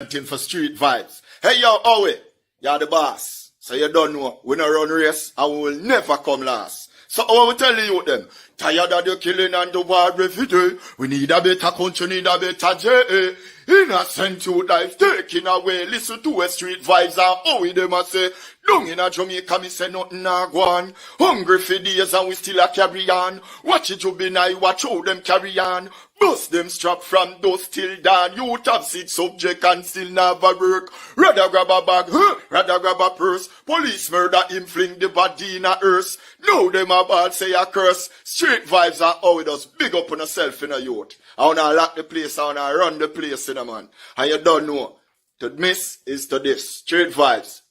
For street vibes. Hey yo, Owie, you're the boss. So you don't know, we no run race and we will never come last. So I will tell you them, tired of the killing and the war every day. We need a better country, need a better J.A. Innocent youth life taking away. Listen to a street vibes and Owie them a say. Down in a Jamaica, me say nothing a go on. Hungry for days and we still a carry on. Watch it juvenile, watch how them carry on. Bust them strap from dusk till dawn. You have sit subject and still never work. Rather grab a bag, rather grab a purse. Police murder him, fling the body in a hearse. Now them a bad say a curse. Street vibes are how it does. Big up on yourself in a youth. I wanna lock the place, I wanna run the place in a man. And you don't know. To miss is to this. Street vibes.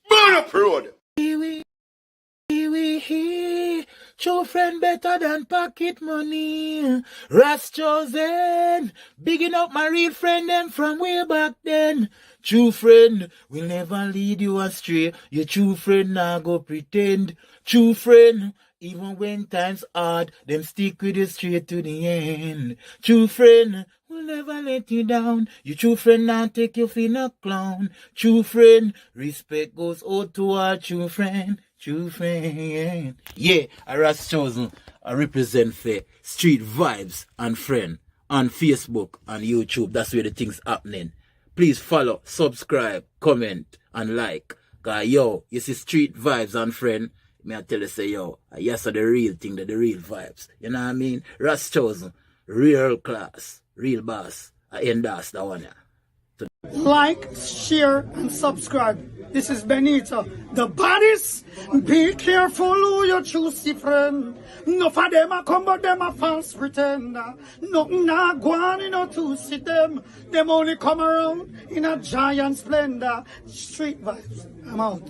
Burn up road. True friend better than pocket money. Ras chosen. Bigging up my real friend them from way back then. True friend will never lead you astray. Your true friend nah go pretend. True friend, even when times hard, them stick with you straight to the end. True friend will never let you down. Your true friend not take you for no clown. True friend, respect goes out to our true friend. True friend. Yeah, I was chosen. I represent for street vibes and friend on Facebook and YouTube. That's where the things happening. Please follow, subscribe, comment, and like. Cause yo, you see street vibes and friend. Me I tell you say yo, yes the real thing, the real vibes. You know what I mean? Ras chosen, real class, real boss. I endorse that one. Like, share, and subscribe. This is Benita, the baddest. Be careful who you choose, your friend. No for them a come, but them a false pretender. Nothing na go on, you know, to see them. Them only come around in a giant splendor. Street vibes. I'm out.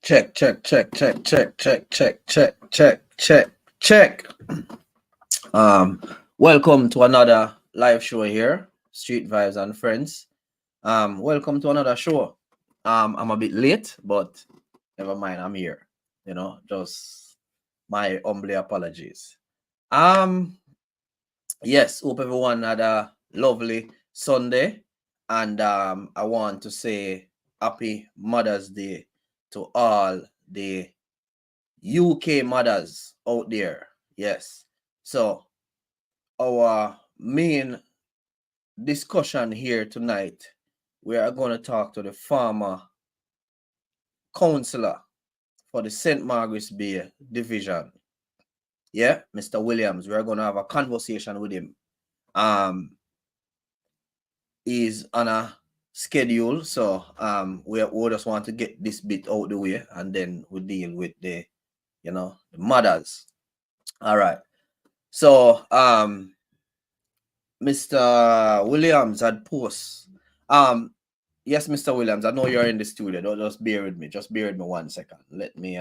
Check. Welcome to another live show here, Street Vibes and Friends. Welcome to another show. I'm a bit late, but never mind, I'm here. You know, just my humble apologies. Yes, hope everyone had a lovely Sunday, and I want to say happy Mother's Day to all the UK mothers out there. Yes. So our main discussion here tonight, we are going to talk to the former councillor for the St. Margaret's Bay division. Yeah, Mr. Williams. We are going to have a conversation with him. He's on a schedule, so we just want to get this bit out the way, and then we deal with the mothers. All right. So Mr. Williams had post. Yes, Mr. Williams, I know you're in the studio. Don't just bear with me. Just bear with me 1 second. Let me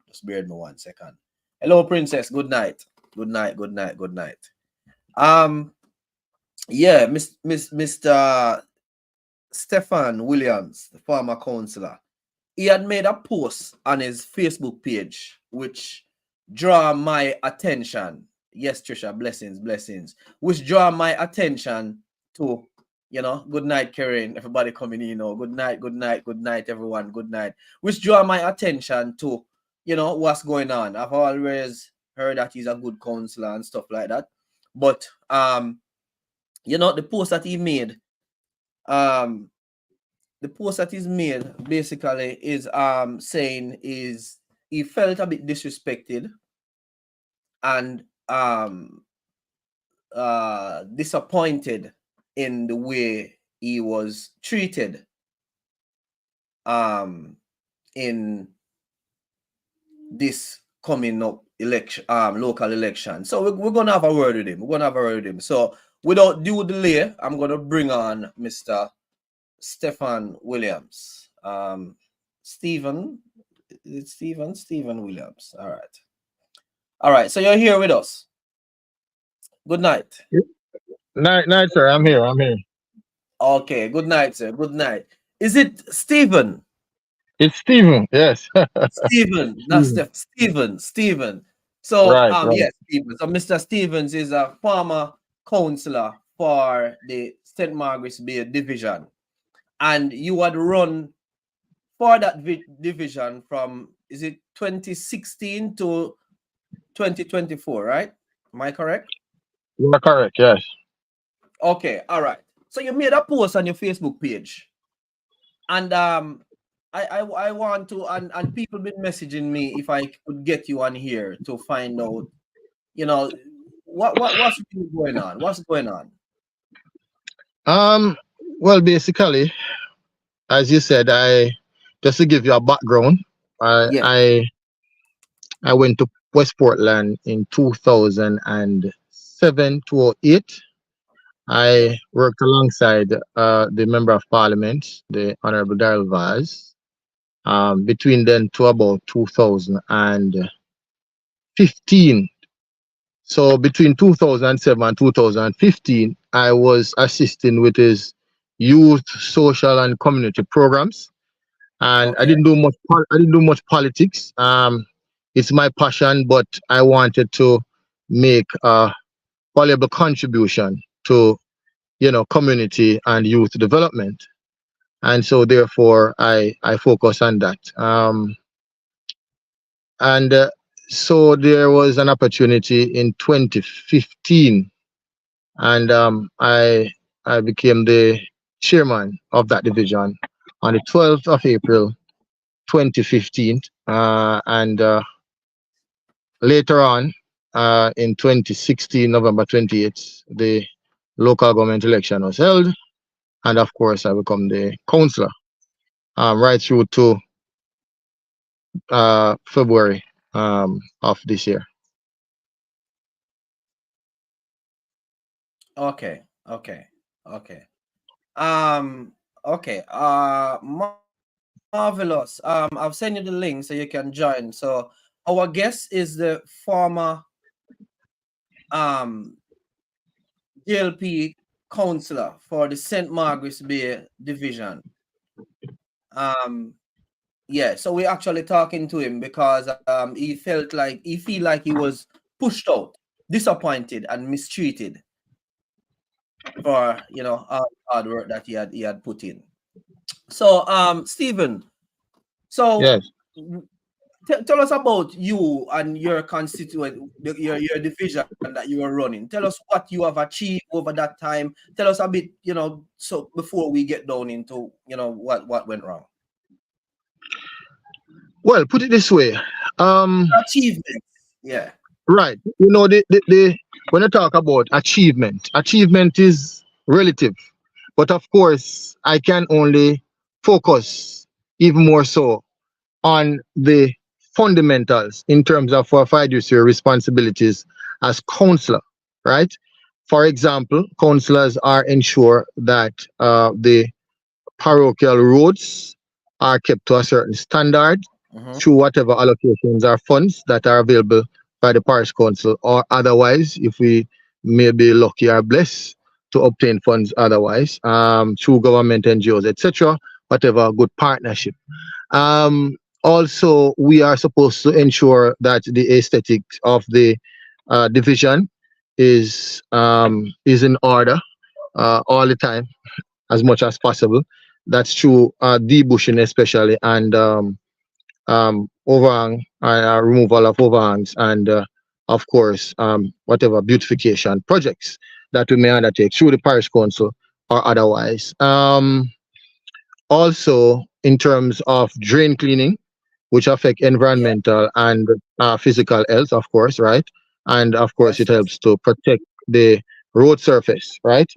just bear with me 1 second. Hello, Princess. Good night. Good night. Yeah, Mr. Stephen Williams, the former councillor, he had made a post on his Facebook page which draw my attention. Yes, Trisha, blessings. Which draw my attention to, good night, Karen. Everybody coming in, good night, everyone, good night. Which draw my attention to, what's going on. I've always heard that he's a good councillor and stuff like that. But, the post that he made, basically is saying is he felt a bit disrespected and disappointed in the way he was treated in this coming up election, local election. So we're gonna have a word with him. So without due delay, I'm gonna bring on Mr. Stephen Williams. Stephen Williams. All right. So you're here with us. Good night. Night, sir. I'm here. Okay. Good night, sir. Good night. Is it Stephen? It's Stephen. Yes. Stephen, not Stephen. Stephen. So Right. yes, Stephen. So Mr. Stevens is a former councillor for the St. Margaret's Bay division, and you had run for that division from, is it 2016 to 2024, right? Am I correct? You are correct. Yes. Okay, all right. So you made a post on your Facebook page, and I want to, and people been messaging me if I could get you on here to find out, you know, what's really going on. What's going on? Well, basically, as you said, just to give you a background, I went to West Portland in 2007 to 08. I worked alongside the Member of Parliament, the Honorable Daryl Vaz, between then to about 2015. So between 2007 and 2015, I was assisting with his youth, social, and community programs, and I didn't do much. I didn't do much politics. It's my passion, but I wanted to make a valuable contribution to, community and youth development, and so therefore I focus on that. So there was an opportunity in 2015, and I became the chairman of that division on the 12th of April 2015, and later on in 2016 November 28th, the local government election was held, and of course I become the councillor right through to February of this year. Okay. Marvelous. I'll send you the link so you can join. So our guest is the former JLP councillor for the St. Margaret's Bay division. So we're actually talking to him because he feel like he was pushed out, disappointed, and mistreated for all hard work that he had put in. So Stephen, so yes. Tell us about you and your constituent, your division that you are running. Tell us what you have achieved over that time. Tell us a bit, so before we get down into what went wrong. Well, put it this way. Achievements. Yeah. Right. When I talk about achievement is relative. But of course, I can only focus even more so on the fundamentals in terms of our fiduciary responsibilities as councillor, right? For example, councillors are ensure that the parochial roads are kept to a certain standard through whatever allocations or funds that are available by the parish council, or otherwise, if we may be lucky or blessed to obtain funds otherwise, through government NGOs, etc., whatever good partnership. Also, we are supposed to ensure that the aesthetics of the division is in order all the time, as much as possible. That's through debushing especially, and overhang, removal of overhangs, and of course whatever beautification projects that we may undertake through the parish council or otherwise. Also, in terms of drain cleaning, which affect environmental and physical health, of course, right? And of course, it helps to protect the road surface, right?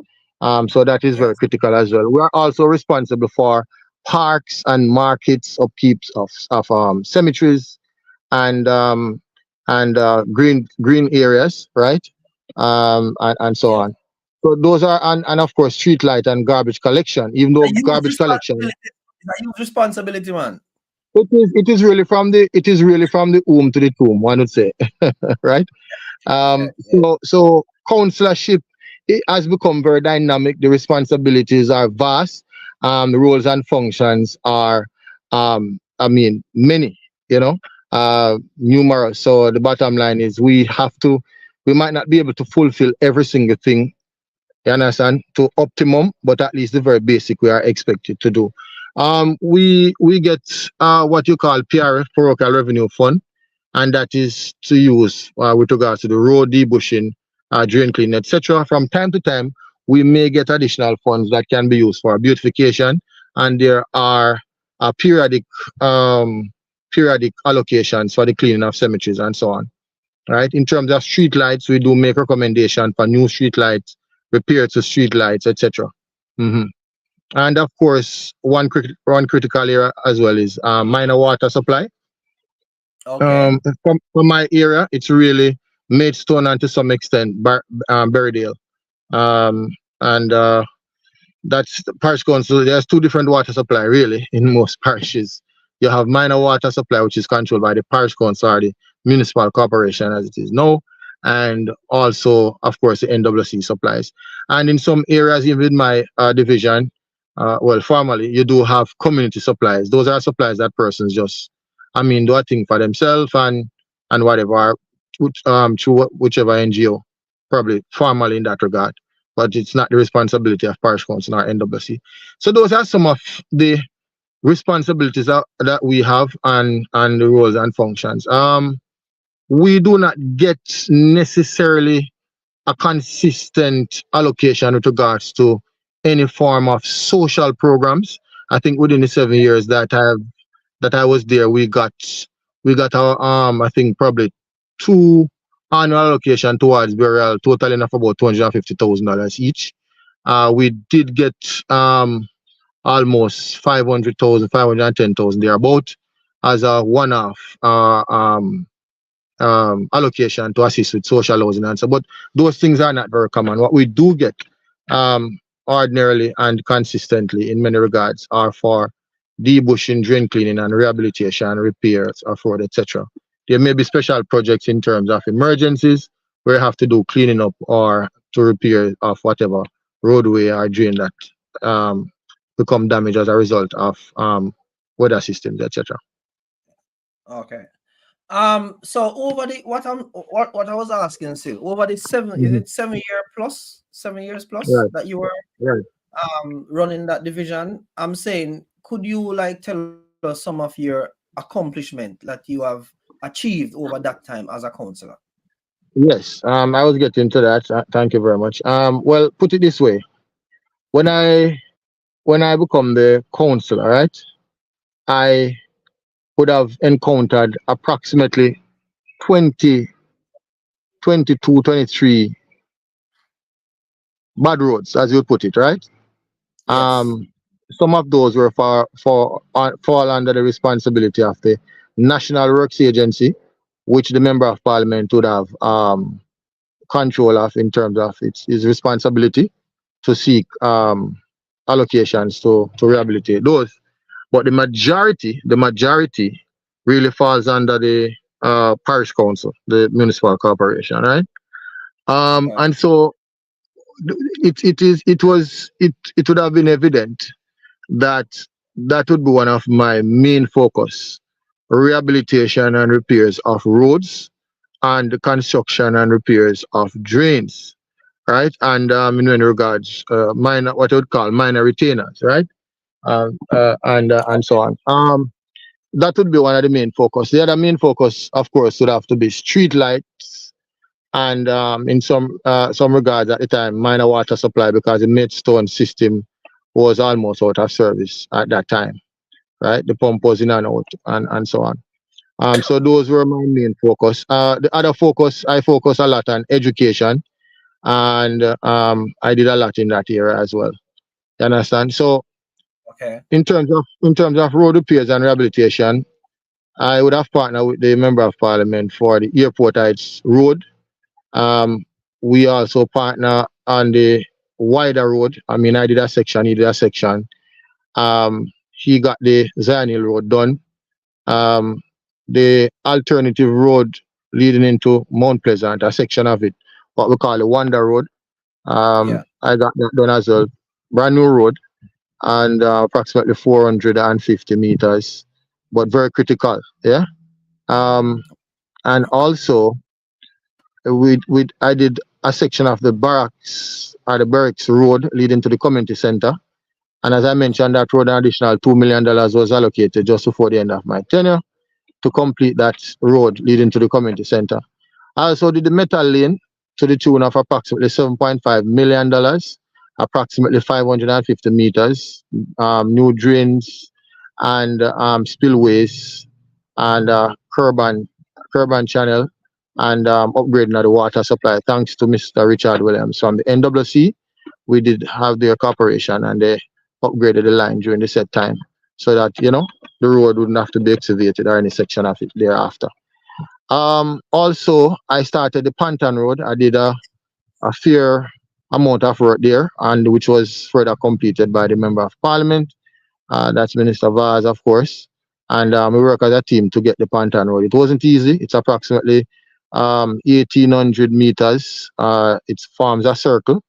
So that is very critical as well. We are also responsible for parks and markets, upkeeps of cemeteries and green areas, right? And so on. So those are and of course street light and garbage collection. Even though garbage collection, It's a huge responsibility, man. it is really from the womb to the tomb, one would say, right? Yeah, yeah. So councillorship has become very dynamic. The responsibilities are vast. The roles and functions are, I mean, many. You know, numerous. So the bottom line is we might not be able to fulfill every single thing. You understand, to optimum, but at least the very basic we are expected to do. We get what you call PRF, parochial revenue fund, and that is to use with regards to the road debushing, drain cleaning, etc. From time to time, we may get additional funds that can be used for beautification, and there are periodic allocations for the cleaning of cemeteries and so on. Right. In terms of street lights, we do make recommendation for new street lights, repair to street lights, etc. And of course, one critical area as well is minor water supply. Okay. From my area, it's really Maidstone and to some extent Berrydale. And that's the parish council. There's two different water supply really in most parishes. You have minor water supply, which is controlled by the parish council or the municipal corporation as it is now, and also, of course, the NWC supplies. And in some areas, even in my division, well, formally, you do have community supplies. Those are supplies that persons just, I mean, do a thing for themselves and whatever, through whichever NGO, probably formally in that regard. But it's not the responsibility of parish council or NWC. So those are some of the responsibilities that we have and the roles and functions. We do not get necessarily a consistent allocation with regards to any form of social programs. I think within the 7 years that I was there, we got our I think probably 2 annual allocation towards burial, totaling of about $250,000 each. We did get almost 500,000, 510,000 thereabout as a one-off allocation to assist with social housing and so. But those things are not very common. What we do get ordinarily and consistently in many regards are for debushing, drain cleaning and rehabilitation, repairs of road, etc. There may be special projects in terms of emergencies where you have to do cleaning up or to repair of whatever roadway or drain that become damaged as a result of weather systems, etc. Okay. So over the what I was asking still over the 7 is it 7 years plus Right. that you were Right. running that division? I'm saying, could you like tell us some of your accomplishment that you have achieved over that time as a councillor? Yes. I was getting to that. Thank you very much. Well, put it this way: when I become the councillor, right, I would have encountered approximately 20, 22, 23 bad roads, as you put it, right? Yes. Some of those were fall under the responsibility of the National Works Agency, which the Member of Parliament would have control of in terms of his responsibility to seek allocations to rehabilitate those. But the majority really falls under the parish council, the municipal corporation, right? Okay. And so it would have been evident that would be one of my main focus: rehabilitation and repairs of roads and the construction and repairs of drains, right? And in many regards, minor, what I would call minor retainers, right? And so on. That would be one of the main focus. The other main focus, of course, would have to be street lights and in some regards at the time, minor water supply, because the Maidstone system was almost out of service at that time, right? The pump was in and out and so on. So those were my main focus. The other focus, I focus a lot on education, and I did a lot in that area as well. You understand? So Okay. in terms of road repairs and rehabilitation, I would have partnered with the Member of Parliament for the Airport Heights Road. We also partner on the wider road. I mean, I did a section, he did a section. He got the Zion Hill Road done. The alternative road leading into Mount Pleasant, a section of it, what we call the Wonder Road. I got that done as well. Brand new road and approximately 450 meters, but very critical. Yeah. And also, I did a section of the barracks road leading to the community center. And as I mentioned, that road, an additional $2 million was allocated just before the end of my tenure to complete that road leading to the community center. I also did the metal lane to the tune of approximately $7.5 million, approximately 550 meters, new drains and spillways and curb channel and upgrading of the water supply. Thanks to Mr. Richard Williams from the NWC, we did have their cooperation and they upgraded the line during the set time so that, you know, the road wouldn't have to be excavated or any section of it thereafter. Also, I started the Pantan Road. I did a fair amount of work there, and which was further completed by the Member of Parliament. That's Minister Vaz, of course. And we work as a team to get the Pantan Road. It wasn't easy. It's approximately 1,800 meters. It forms a circle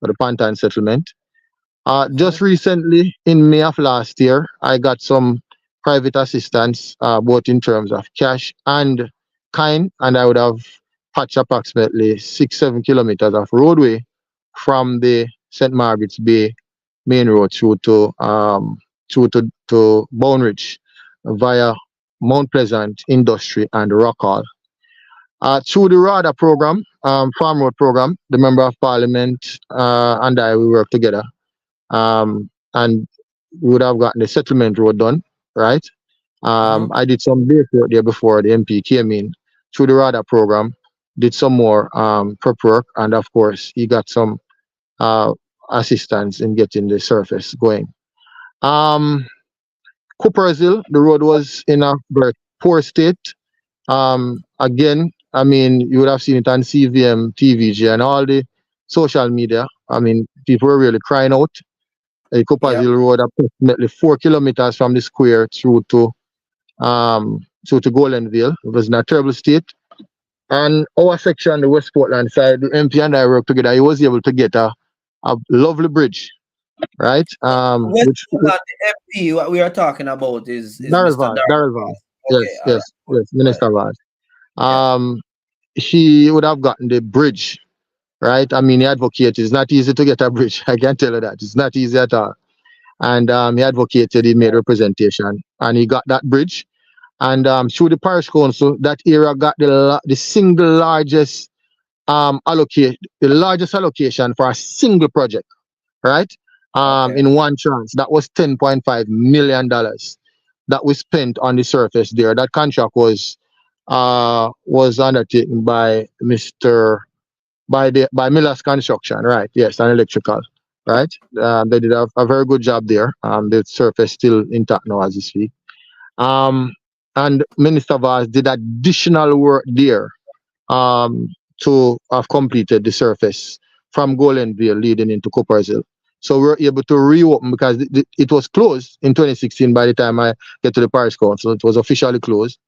for the Pantan settlement. Just recently, in May of last year, I got some private assistance, both in terms of cash and kind, and I would have patched approximately 6-7 kilometers of roadway from the St. Margaret's Bay main road through to Boundridge via Mount Pleasant, Industry, and Rock Hall. Through the RADA program, Farm Road program, the Member of Parliament and I, we work together. And we would have gotten the settlement road done, right? I did some base work there before the MP came in. Through the RADA program, did some more prep work, and of course, he got some assistance in getting the surface going. Cooper's Hill, the road was in a very poor state. Again, I mean, you would have seen it on CVM, TVG, and all the social media. I mean, people were really crying out. The Cooper's Hill Road, approximately 4 kilometers from the square through to Goldenville. It was in a terrible state. And our section, the West Portland side, the MP and I worked together. He was able to get a lovely bridge, right? West Portland, the MP, what we are talking about is Mr. Darrell. Okay, yes, Minister Vaz. He would have gotten the bridge, right? I mean, he advocated. It's not easy to get a bridge. I can tell you that. It's not easy at all. And he advocated, he made representation, and he got that bridge. And through the parish council, that area got the single largest allocation for a single project, right? In one chance. That was $10.5 million that we spent on the surface there. That contract was undertaken by Miller's Construction, right? Yes, and electrical, right? They did a very good job there. The surface still intact now as we speak. And Minister Vaz did additional work there to have completed the surface from Goldenville leading into Cooper's Hill. So we were able to reopen because it was closed in 2016 by the time I get to the parish council. It was officially closed.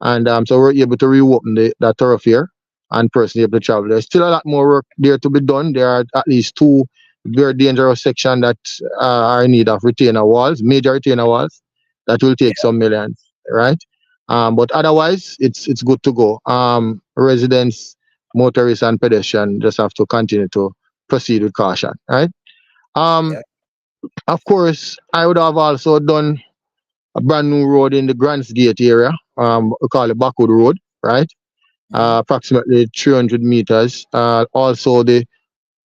And so we were able to reopen that thoroughfare and personally able to travel. There's still a lot more work there to be done. There are at least 2 very dangerous sections that are in need of retainer walls, major retainer walls, that will take some millions, right? But otherwise, it's good to go. Residents, motorists, and pedestrians just have to continue to proceed with caution, right? Of course, I would have also done a brand new road in the Grants Gate area. We call it Backwood Road, right? Approximately 300 meters. Also, the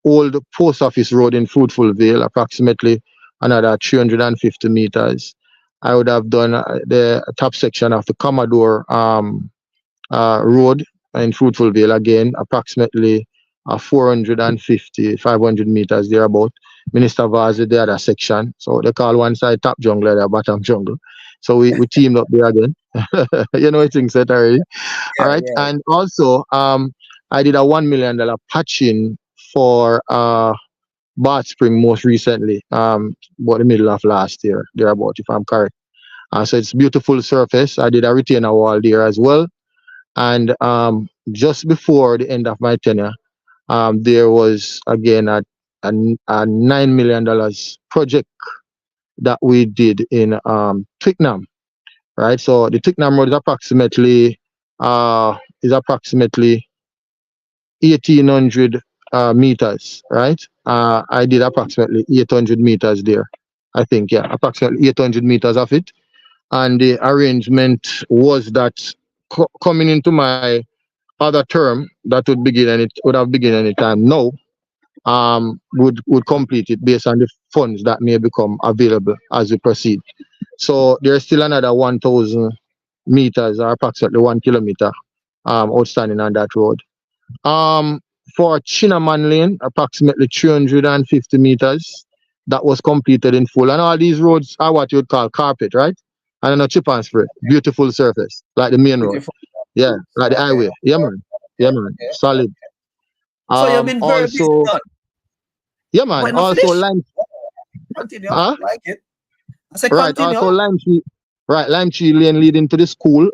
old post office road in Fruitful Vale, approximately another 350 meters. I would have done the top section of the Commodore Road in Fruitful Vale, again, approximately 450-500 meters thereabout. Minister Vaz did the other section. So they call one side top jungle, the bottom jungle. So we teamed up there again. You know, things set already. All right. And also, I did a $1 million patching for Bath Spring most recently, about the middle of last year, thereabout, if I'm correct. So it's beautiful surface. I did a retainer wall there as well. And just before the end of my tenure, there was again a $9 million project that we did in Twickenham, right? So the Twickenham road is approximately 1,800 meters, right? I did approximately 800 meters there. I think, yeah, approximately 800 meters of it. And the arrangement was that coming into my other term, that would begin and it would have begun any time now, would complete it based on the funds that may become available as we proceed. So there's still another 1,000 meters or approximately 1 kilometer outstanding on that road. For Chinaman Lane, approximately 350 meters that was completed in full. And all these roads are what you would call carpet, right? And then a chip and spray, beautiful surface, like the main road. Beautiful. Yeah, like the Okay. highway. Yeah, man. Yeah, man. Okay. Solid. So you've been very busy, Also, man. yeah, man. Why not Also, finish? Lime. Continue. Huh? Like it. I said Right. continue. Also, Lime Tree Lane leading to the school.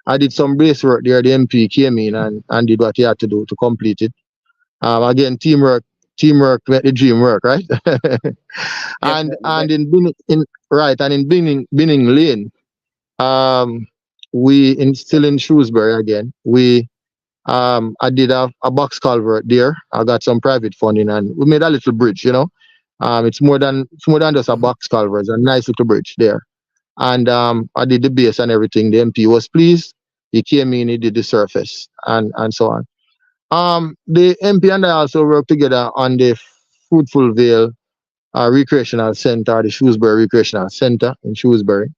I did some brace work there. The MP came in and did what he had to do to complete it. Again, teamwork make the dream work, right? and in Binning Lane, still in Shrewsbury again. I did a box culvert there. I got some private funding and we made a little bridge, you know. It's more than just a box culvert, it's a nice little bridge there. And I did the base and everything. The MP was pleased. He came in, he did the surface and so on. The MP and I also worked together on the Fruitful Vale Recreational Center, the Shrewsbury Recreational Center in Shrewsbury.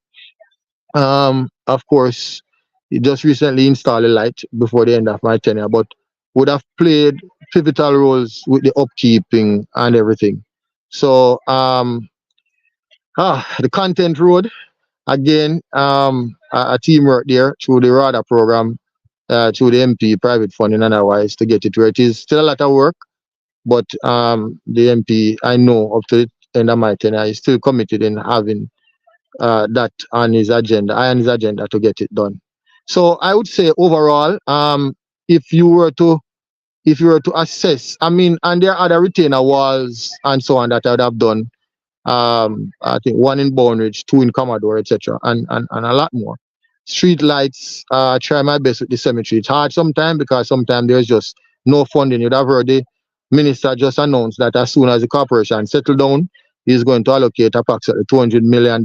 Of course, he just recently installed a light before the end of my tenure, but would have played pivotal roles with the upkeeping and everything. So, the Content Road, again, a teamwork there through the RADA program, through the MP private funding and otherwise to get it where it is. Still a lot of work, but the MP, I know up to the end of my tenure, is still committed in having that on his agenda, to get it done. So I would say overall, if you were to assess, I mean, and there are other retainer walls and so on that I would have done. I think 1 in Boundridge, 2 in Commodore, etc., and a lot more. Street lights, try my best with the cemetery. It's hard sometimes because sometimes there's just no funding. You'd have heard the minister just announced that as soon as the corporation settle down, he's going to allocate approximately $200 million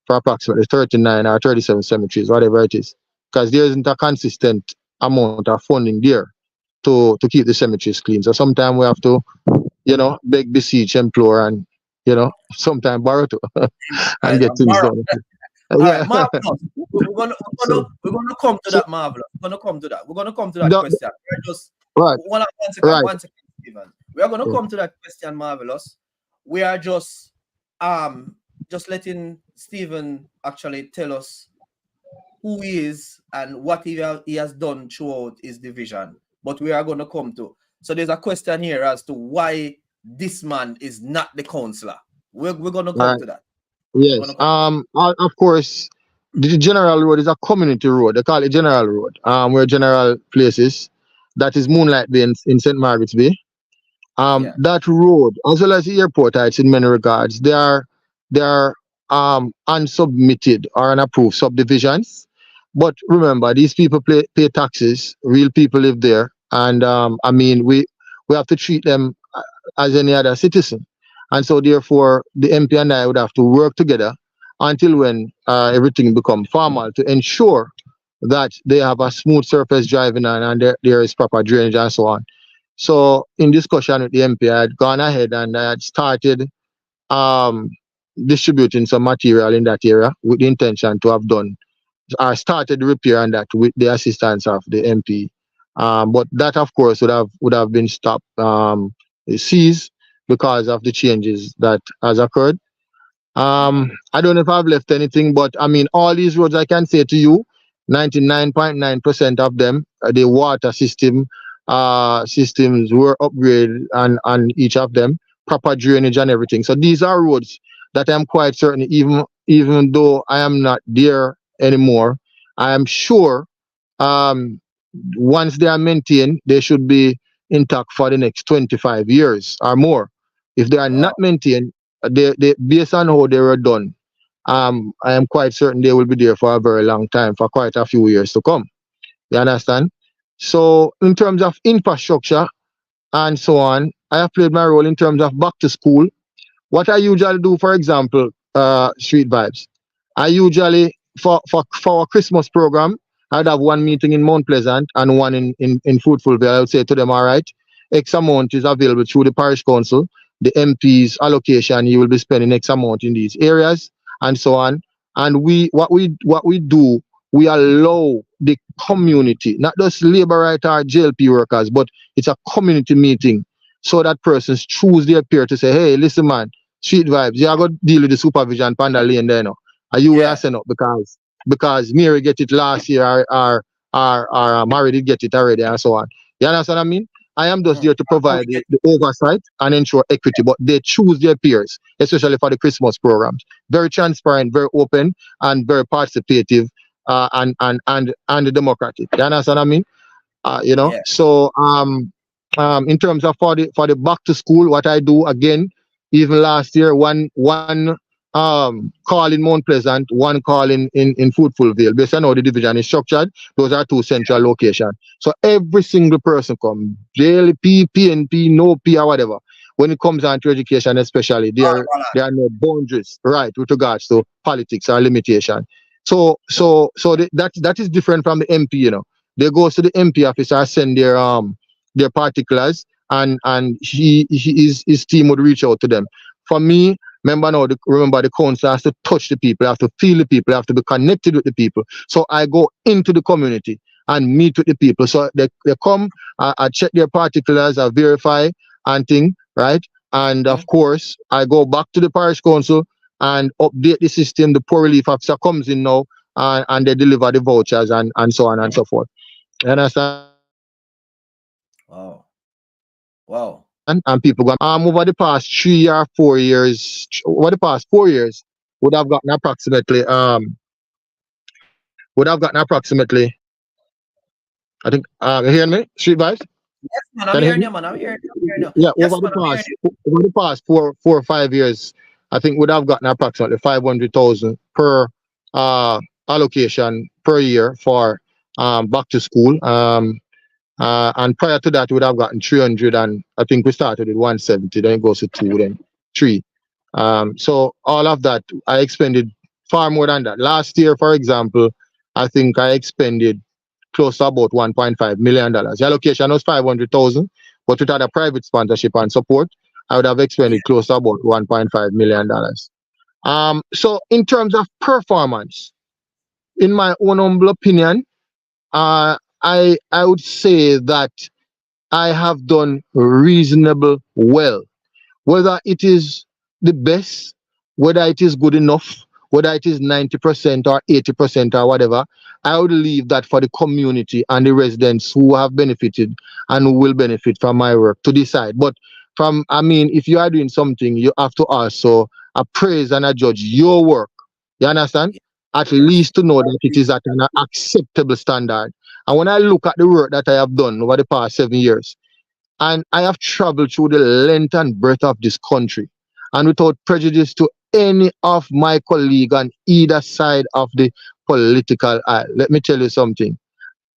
for approximately 39 or 37 cemeteries, whatever it is, because there isn't a consistent amount of funding there to keep the cemeteries clean. So sometimes we have to, beg, beseech, implore, and sometimes borrow to and get things done. All right, Marvelous. We're gonna come to that, Marvelous. We're gonna come to that question. We're just one second, Stephen. We are gonna come to that question, Marvelous. We are just letting Stephen actually tell us who he is and what he has done throughout his division. But we are gonna come to. So there's a question here as to why this man is not the councillor. We're gonna come to that. Yes. Of course, the General Road is a community road. They call it General Road. Where General places. That is Moonlight Bay in St. Margaret's Bay. That road, as well as the airport heights in many regards, they are unsubmitted or unapproved subdivisions. But remember, these people pay taxes. Real people live there, and I mean, we have to treat them as any other citizen. And so therefore, the MP and I would have to work together until when everything becomes formal to ensure that they have a smooth surface driving and there is proper drainage and so on. So in discussion with the MP, I had gone ahead and I had started distributing some material in that area with the intention to have done. I started the repair on that with the assistance of the MP. But that, of course, would have been stopped, seized, because of the changes that has occurred. I don't know if I've left anything, but I mean, all these roads, I can say to you, 99.9% of them, the water system systems were upgraded and each of them, proper drainage and everything. So these are roads that I'm quite certain, even though I am not there anymore, I am sure um, once they are maintained, they should be intact for the next 25 years or more. If they are not Wow. maintained, they based on how they were done, I am quite certain they will be there for a very long time, for quite a few years to come. You understand? So, in terms of infrastructure and so on, I have played my role in terms of back to school. What I usually do, for example, street vibes. I usually for a Christmas program, I'd have one meeting in Mount Pleasant and one in Fruitfulville. I would say to them, all right, X amount is available through the parish council, the MP's allocation, you will be spending X amount in these areas, and so on. And what we do, we allow the community, not just labor right or JLP workers, but it's a community meeting. So that persons choose their peer to say, hey, listen, man, street vibes, you are going to deal with the supervision Panda Lane there now. Are you Yeah. asking up because Mary get it last year or Mary did get it already and so on. You understand what I mean? I am just there to provide the oversight and ensure equity, but they choose their peers, especially for the Christmas programs. Very transparent, very open, and very participative, and democratic. You understand what I mean? Yeah. So in terms of for the back to school, what I do again, even last year, one call in Mount Pleasant, one call in Fruitfulville. Based on how the division is structured, those are two central locations. So every single person come, JLP, PNP, no P or whatever. When it comes down to education, especially, there are no boundaries, right, with regards to politics or limitation. So that is different from the MP. They go to the MP office or send their particulars, and his team would reach out to them. For me, remember the council has to touch the people, have to feel the people, have to be connected with the people. So I go into the community and meet with the people. So they come, I check their particulars, I verify and thing, right? And of course, I go back to the parish council and update the system. The poor relief officer comes in now, and they deliver the vouchers and so on and so forth. You understand? Wow. Wow. And people go over the past 3 or 4 years, over the past 4 years, would have gotten approximately I think you hearing me? Street vibes? Yes, man. I'm Can you hear hearing me? you, man. I'm hearing you. I'm hearing you. Yeah, Yes, man. I'm hearing you. over the past four or 5 years, I think would have gotten approximately 500,000 per allocation per year for back to school. And prior to that, we would have gotten 300, and I think we started with 170. Then it goes to 2, then 3. So all of that, I expended far more than that. Last year, for example, I think I expended close to about $1.5 million. The allocation was 500,000, but without a private sponsorship and support, I would have expended close to about $1.5 million. So in terms of performance, in my own humble opinion, I would say that I have done reasonable well. Whether it is the best, whether it is good enough, whether it is 90% or 80% or whatever, I would leave that for the community and the residents who have benefited and who will benefit from my work to decide. But if you are doing something, you have to also appraise and judge your work. You understand? At least to know that it is at an acceptable standard. And when I look at the work that I have done over the past 7 years, and I have traveled through the length and breadth of this country, and without prejudice to any of my colleagues on either side of the political aisle, let me tell you something.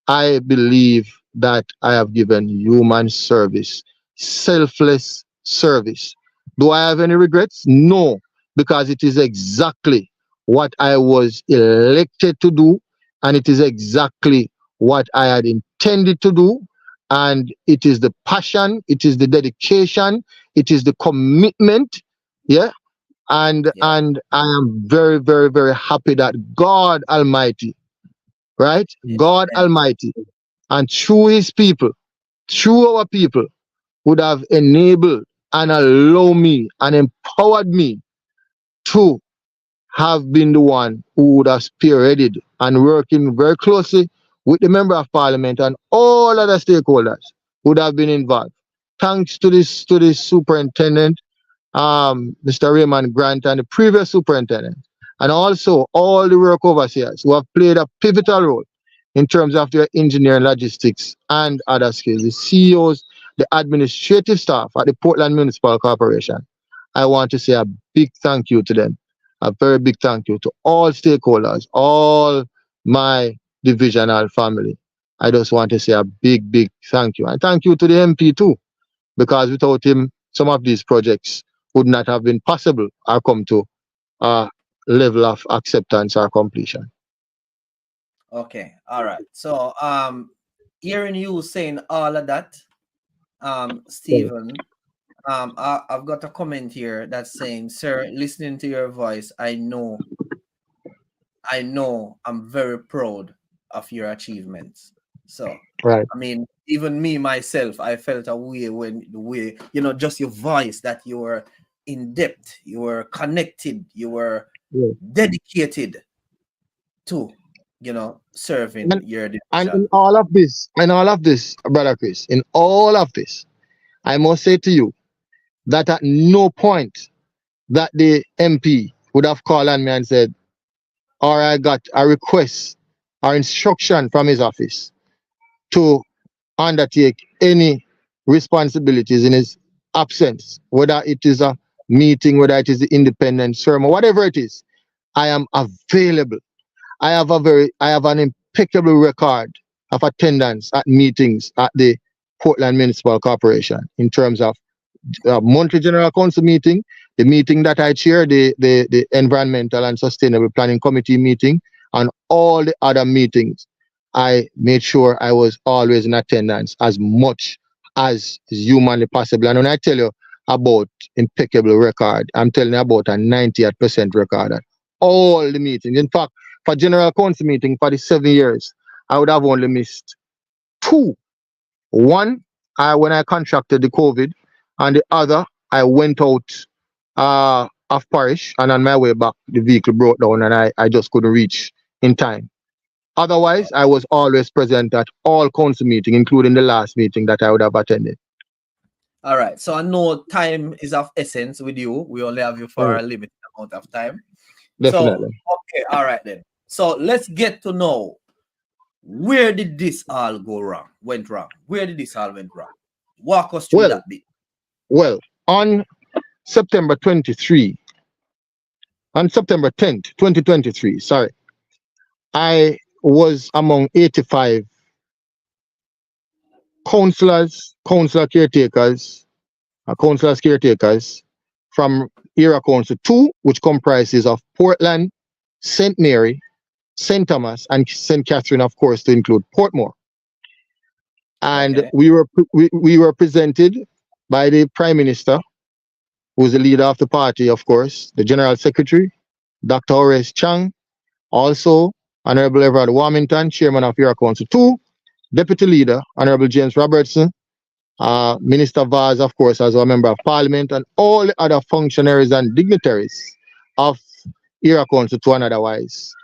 I believe that I have given human service, selfless service. Do I have any regrets? No, because it is exactly what I was elected to do, and it is exactly what I had intended to do, and it is the passion, it is the dedication, it is the commitment, yeah. And I am very, very, very happy that God Almighty, right? God Almighty, and through His people, through our people, would have enabled and allowed me and empowered me to have been the one who would have spearheaded and working very closely with the Member of Parliament and all other stakeholders would have been involved. Thanks to this superintendent, Mr. Raymond Grant, and the previous superintendent, and also all the work overseers who have played a pivotal role in terms of their engineering, logistics, and other skills. The CEOs, the administrative staff at the Portland Municipal Corporation. I want to say a big thank you to them. A very big thank you to all stakeholders, all my divisional family. I just want to say a big, big thank you. And thank you to the MP too, because without him, some of these projects would not have been possible or come to a level of acceptance or completion. Okay, all right. So hearing you saying all of that, Stephen, I've got a comment here that's saying, sir, listening to your voice, I know I'm very proud of your achievements. So Right. I mean, even me myself, I felt a way when the way, just your voice, that you were in depth, you were connected, you were dedicated to, serving your division. And in all of this, Brother Chris, in all of this, I must say to you that at no point that the MP would have called on me and said, or I got a request or instruction from his office to undertake any responsibilities in his absence, whether it is a meeting, whether it is the independent sermon, whatever it is. I am available. I have an impeccable record of attendance at meetings at the Portland Municipal Corporation in terms of monthly General Council meeting, the meeting that I chair, the Environmental and Sustainable Planning Committee meeting, and all the other meetings. I made sure I was always in attendance as much as is humanly possible. And when I tell you about impeccable record, I'm telling you about a 98% record at all the meetings. In fact, for General Council meeting for the 7 years, I would have only missed 2. One, when I contracted the COVID, and the other, I went out of parish, and on my way back, the vehicle broke down, and I just couldn't reach in time. Otherwise, I was always present at all council meetings, including the last meeting that I would have attended. All right. So I know time is of essence with you. We only have you for a limited amount of time. Definitely. So, okay. All right then. So let's get to know, where did this all went wrong? Where did this all went wrong? Walk us through that bit. Well, on September 10th, 2023, I was among 85 councillors caretakers from Era Council 2, which comprises of Portland, St. Mary, St. Thomas, and St. Catherine, of course, to include Portmore. And we were presented by the Prime Minister, who's the leader of the party, of course, the General Secretary, Dr. Horace Chang, also Honorable Everard Warmington, Chairman of Era Council 2, Deputy Leader, Honorable James Robertson, Minister Vaz, of course, as a Member of Parliament, and all the other functionaries and dignitaries of Era Council 2 and otherwise.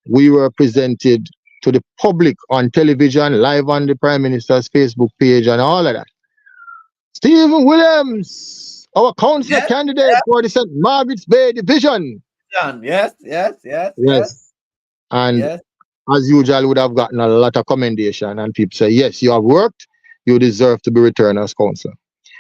We were presented to the public on television, live on the Prime Minister's Facebook page and all of that. Stephen Williams, our councillor candidate for the St. Margaret's Bay Division. Yes. And as usual, would have gotten a lot of commendation, and people say, yes, you have worked, you deserve to be returned as councillor.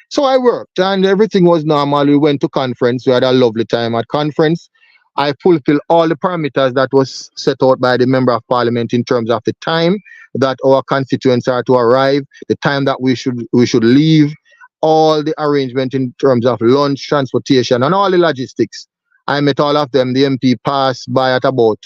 So I worked, and everything was normal. We went to conference. We had a lovely time at conference. I fulfilled all the parameters that was set out by the Member of Parliament in terms of the time that our constituents are to arrive, the time that we should leave, all the arrangement in terms of lunch, transportation, and all the logistics. I met all of them. The MP passed by at about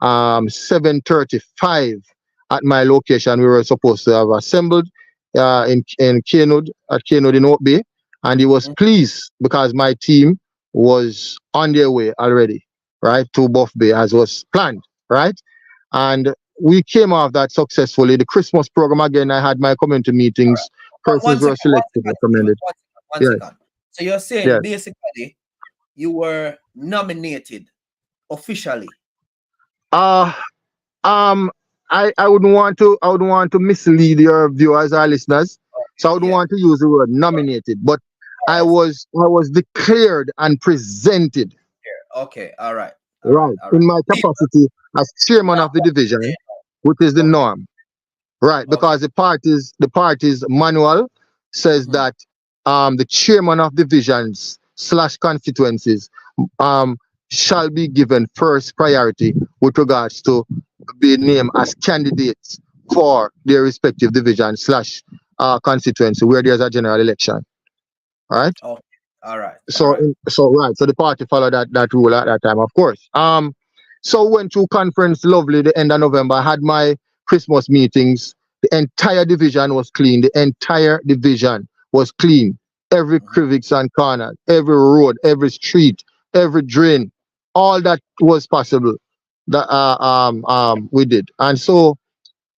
7:35 at my location. We were supposed to have assembled in Keynote in Oak Bay, and he was pleased because my team was on their way already, right, to Buff Bay as was planned, right? And we came off that successfully. The Christmas program, again, I had my community meetings. Persons were selected and recommended. One second. So you're saying basically you were nominated officially? I wouldn't want to mislead your viewers or listeners. So I wouldn't Yeah. want to use the word nominated, but I Yes. was declared and presented, Okay. All right. All right. right, All right. in my capacity as chairman of the division, which is the Okay. norm. Right, Okay. because the party's manual says Mhm. that the chairman of divisions slash constituencies um shall be given first priority with regards to be named as candidates for their respective division slash constituency where there's a general election. Right. Okay. All right. All So right. right, so the party followed that rule at that time, of course. So went to conference lovely the end of November. I had my Christmas meetings. The entire division was clean. The entire division was clean. Every Mhm. crevice and corner, every road, every street, every drain, all that was possible. That we did. And so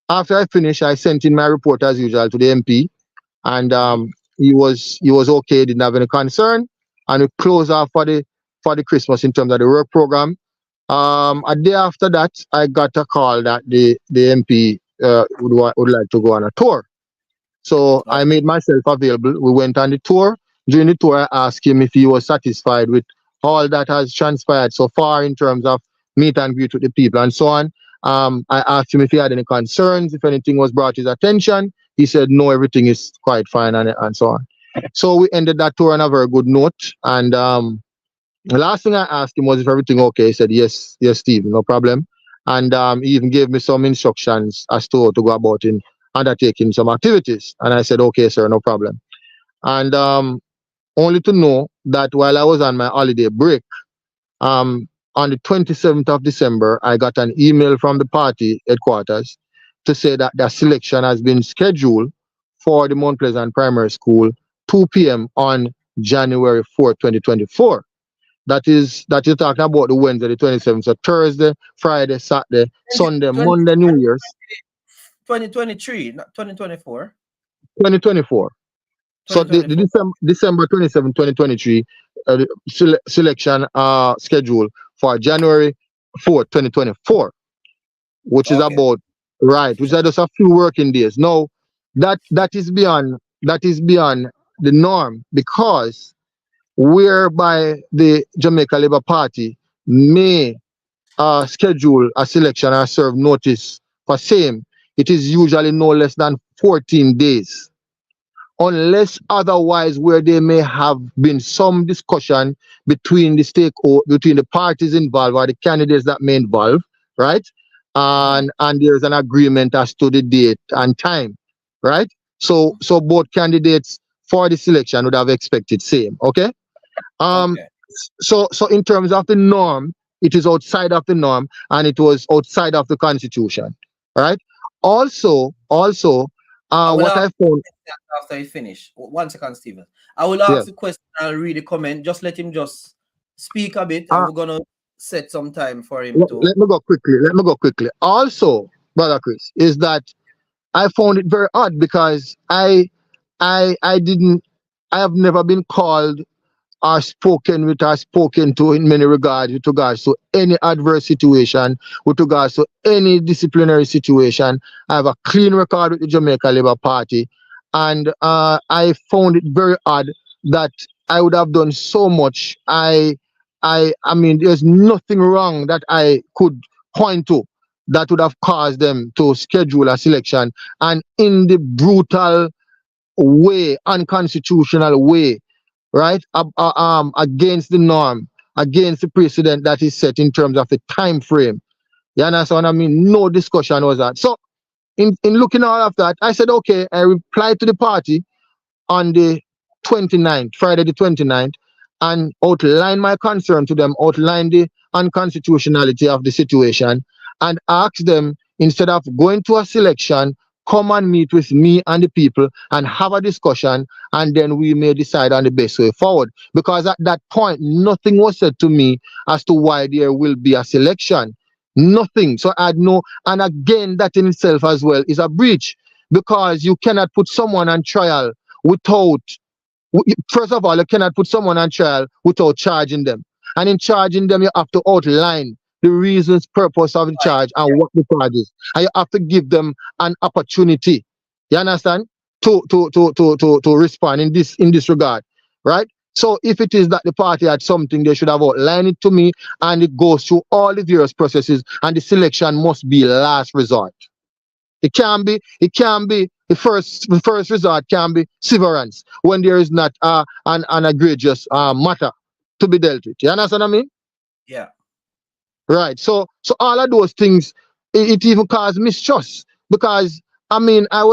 after I finished, I sent in my report as usual to the MP, and Mhm. he was okay, didn't have any concern, and we closed off for the Christmas in terms of the work program. A day after that, I got a call that the MP would like to go on a tour. So Oh, I made myself available. We went on the tour. During the tour, I asked him if he was satisfied with all that has transpired so far in terms of meet and greet with the people and so on. I asked him if he had any concerns, if anything was brought to his attention. He said no, everything is quite fine and so on. So we ended that tour on a very good note. And the last thing I asked him was if everything okay. He said yes, yes, Steve, no problem. And he even gave me some instructions as to how to go about in undertaking some activities. And I said, okay, sir, no problem. And only to know that while I was on my holiday break, on the 27th of December, I got an email from the party headquarters to say that the selection has been scheduled for the Mount Pleasant Primary School 2 p.m. on January 4th, 2024. That you're talking about the Wednesday, the 27th. So Thursday, Friday, Saturday, Sunday, 20 Monday, New Year's, 2023, not 2024. 2024. So the 2024. December 27, 2023, the selection schedule for January 4th, 2024, which is Okay. about right, which are just a few working days. Now that is beyond the norm, because whereby the Jamaica Labour Party may schedule a selection or serve notice for same, it is usually no less than 14 days, unless otherwise where there may have been some discussion between between the parties involved or the candidates that may involve, right? Mhm. And there's an agreement as to the date and time, right? So both candidates for the selection would have expected same, okay? Um, Okay. so in terms of the norm, it is outside of the norm and it was outside of the constitution, right? Also, I will what ask I found, after he finish. 1 second, Stephen. I will yeah. ask the question. I'll read the comment. Just let him just speak a bit, and Uh, we're gonna set some time for him let, to. let me go quickly. Let me go quickly. Also, brother Chris, is that I found it very odd because I didn't I have never been called are spoken with, are spoken to in many regards with regards to any adverse situation, with regards to any disciplinary situation. I have a clean record with the Jamaica Labour Party, and I found it very odd that I would have done so much. I mean, there's nothing wrong that I could point to that would have caused them to schedule a selection, and in the brutal way, unconstitutional way, right? Against the norm, against the precedent that is set in terms of the time frame. You understand what I mean? No discussion was that. So in looking at all of that, I said, okay, I replied to the party on the 29th, Friday the 29th, and outline my concern to them, outline the unconstitutionality of the situation, and ask them, instead of going to a selection, come and meet with me and the people and have a discussion, and then we may decide on the best way forward. Because at that point, nothing was said to me as to why there will be a selection. Nothing. So I had no, and again, that in itself as well is a breach, because you cannot put someone on trial without, first of all, you cannot put someone on trial without charging them. And in charging them, you have to outline the reasons, purpose of the charge and what the charge is. And you have to give them an opportunity. You understand? to respond in this regard, right? So if it is that the party had something, they should have outlined it to me, and it goes through all the various processes, and the selection must be last resort. It can be the first resort can be severance when there is not an egregious matter to be dealt with. You understand what I mean? Yeah. Right. So all of those things, it even caused mistrust, because I mean I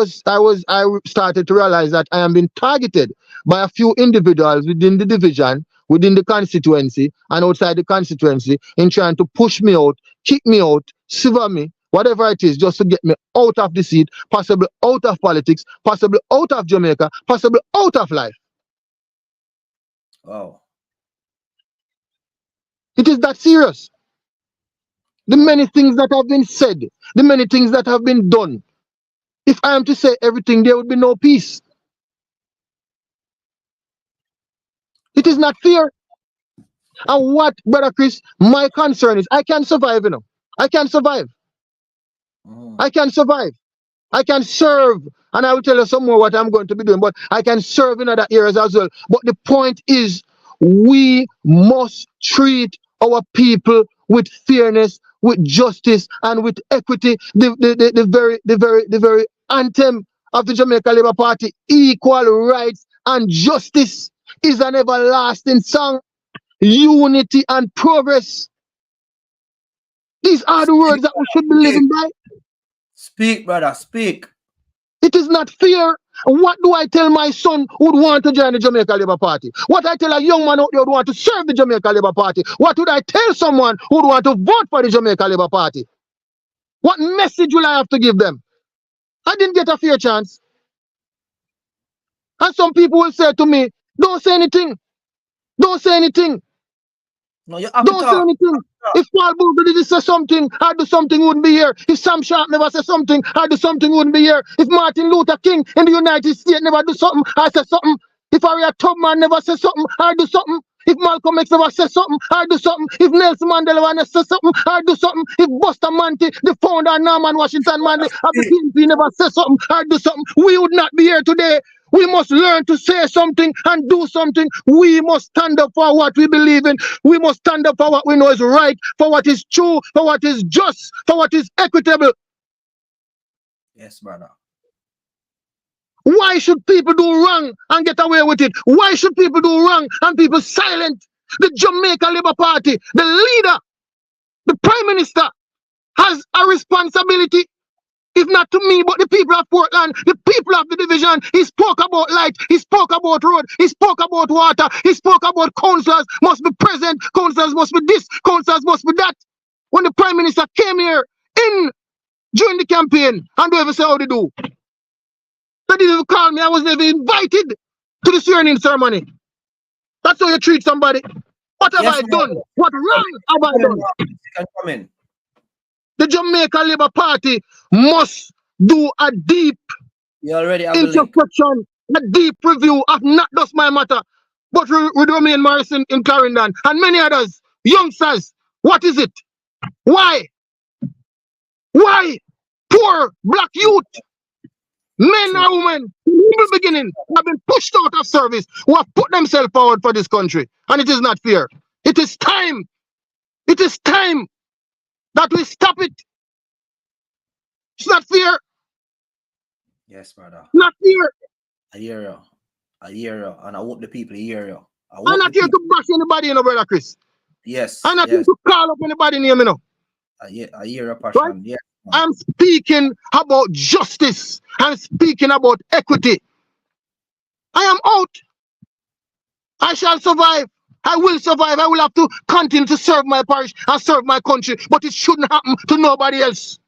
started to realize that I am being targeted by a few individuals within the division, within the constituency, and outside the constituency, in trying to push me out, kick me out, sever me, whatever it is, just to get me out of the seat, possibly out of politics, possibly out of Jamaica, possibly out of life. Wow. It is that serious. The many things that have been said, the many things that have been done. If I am to say everything, there would be no peace. It is not fair. And what, Brother Chris, my concern is I can survive, you know. I can survive. I can survive. I can serve. And I will tell you some more what I'm going to be doing, but I can serve in other areas as well. But the point is, we must treat our people with fairness, with justice, and with equity. The very anthem of the Jamaica Labour Party, equal rights and justice, is an everlasting song. Unity and progress. These are the words that we should be living by. Speak, brother, speak. It is not fair. What do I tell my son who would want to join the Jamaica Labour Party? What I tell a young man out there who would want to serve the Jamaica Labour Party? What would I tell someone who would want to vote for the Jamaica Labour Party? What message will I have to give them? I didn't get a fair chance. And some people will say to me, don't say anything. Don't say anything. No, you have Don't say anything. If Paul Boogle didn't say something, I do something, wouldn't be here. If Sam Sharp never said something, I do something, wouldn't be here. If Martin Luther King in the United States never do something, I say something. If Harriet Tubman never say something, I do something. If Malcolm X never say something, I do something. If Nelson Mandela never say something, I do something. If Buster Manty, the founder of Norman Washington Manley of the PNP never say something, I do something. We would not be here today. We must learn to say something and do something. We must stand up for what we believe in. We must stand up for what we know is right, for what is true, for what is just, for what is equitable. Yes, brother. Why should people do wrong and get away with it? Why should people do wrong and people silent? The Jamaica Labour Party, the leader, the Prime Minister, has a responsibility. If not to me, but the people of Portland, the people of the division. He spoke about light, he spoke about road, he spoke about water, he spoke about councillors must be present, councillors must be this, councillors must be that. When the Prime Minister came here during the campaign, and don't ever say how they do. They didn't even call me, I was never invited to the swearing-in ceremony. That's how you treat somebody. What have I done? What wrong have I done? You can come in. The Jamaica Labour Party must do a deep introspection, a deep review of not just my matter, but with Romain Morrison in Clarendon and many others. Youngsters, what is it? Why? Why? Poor black youth, men and women, in the beginning, have been pushed out of service, who have put themselves forward for this country. And it is not fair. It is time. It is time that we stop it. It's not fair. Yes, brother. Not fair. I hear you. I hear you. And I hope the people hear you. I'm not here to bash anybody, you know, Brother Chris. Yes. I'm not here to call up anybody name, you know. I hear your passion. Right? Yeah. I'm speaking about justice. I'm speaking about equity. I am out. I shall survive. I will survive. I will have to continue to serve my parish and serve my country, but it shouldn't happen to nobody else.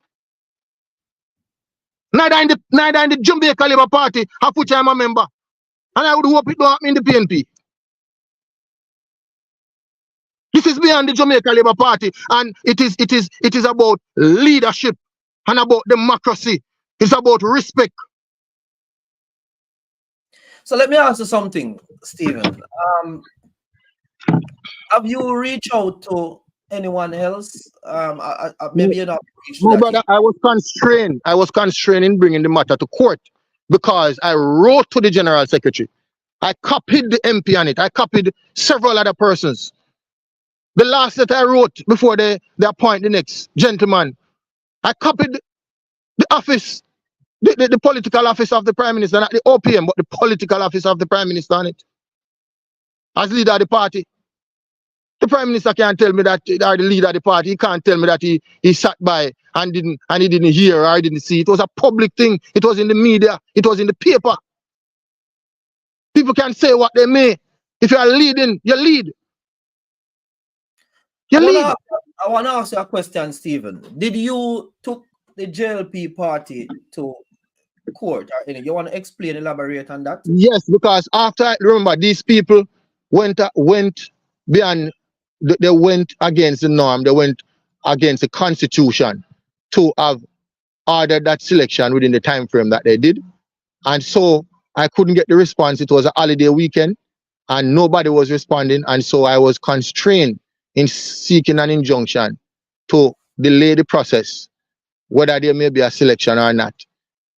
Neither in the Jamaica Labour Party, of which I'm a member. And I would hope it don't happen in the PNP. This is beyond the Jamaica Labour Party, and it is about leadership and about democracy. It's about respect. So let me ask you something, Stephen. Have you reached out to anyone else? Maybe you're not. No, brother, I was constrained. I was constrained in bringing the matter to court because I wrote to the General Secretary. I copied the MP on it. I copied several other persons. The last that I wrote before they appoint the next gentleman, I copied the office, the political office of the Prime Minister, not the OPM, but the political office of the Prime Minister on it. As leader of the party. The Prime Minister can't tell me that, or the leader of the party, he can't tell me that he sat by and he didn't hear or he didn't see. It was a public thing. It was in the media. It was in the paper. People can say what they may. If you are leading, you lead. You lead. I want to ask you a question, Stephen. Did you took the JLP party to court? Or you want to explain, elaborate on that? Yes, because after, remember, these people went beyond, they went against the norm, they went against the constitution to have ordered that selection within the time frame that they did. And so I couldn't get the response. It was a holiday weekend and nobody was responding. And so I was constrained in seeking an injunction to delay the process, whether there may be a selection or not.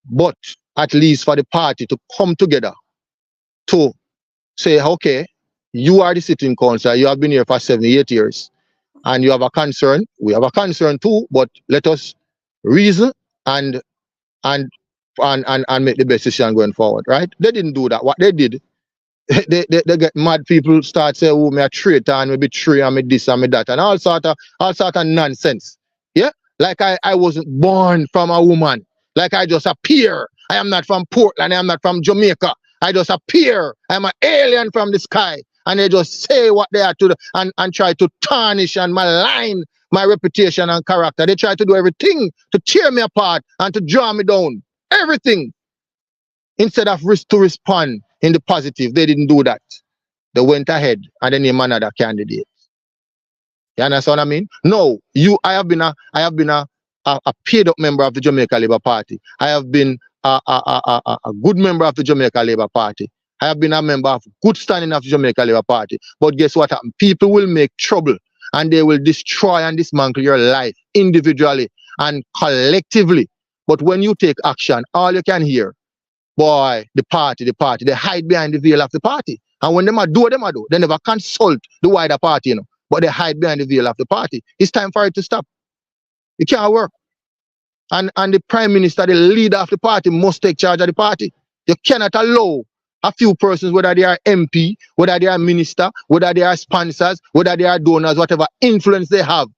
But at least for the party to come together to say, okay, you are the sitting councillor, you have been here for 78 years, and you have a concern, we have a concern too, but let us reason and make the best decision going forward, right? They didn't do that. What they did, they get mad people start saying, oh, me a traitor and me betray and me this and me that and all sort of nonsense. Yeah? Like I wasn't born from a woman. Like I just appear. I am not from Portland, I am not from Jamaica. I just appear. I'm an alien from the sky. And they just say what they are to do and try to tarnish and malign my reputation and character. They try to do everything to tear me apart and to draw me down. Everything. Instead of to respond in the positive, they didn't do that. They went ahead and they named another candidate. You understand what I mean? No, I have been a paid up member of the Jamaica Labour Party. I have been a good member of the Jamaica Labour Party. I have been a member of good standing of the Jamaica Labour Party. But guess what happened? People will make trouble and they will destroy and dismantle your life individually and collectively. But when you take action, all you can hear, boy, the party, they hide behind the veil of the party. And when they do. They never consult the wider party, you know, but they hide behind the veil of the party. It's time for it to stop. It can't work. And the Prime Minister, the leader of the party, must take charge of the party. You cannot allow a few persons, whether they are MP, whether they are minister, whether they are sponsors, whether they are donors, whatever influence they have,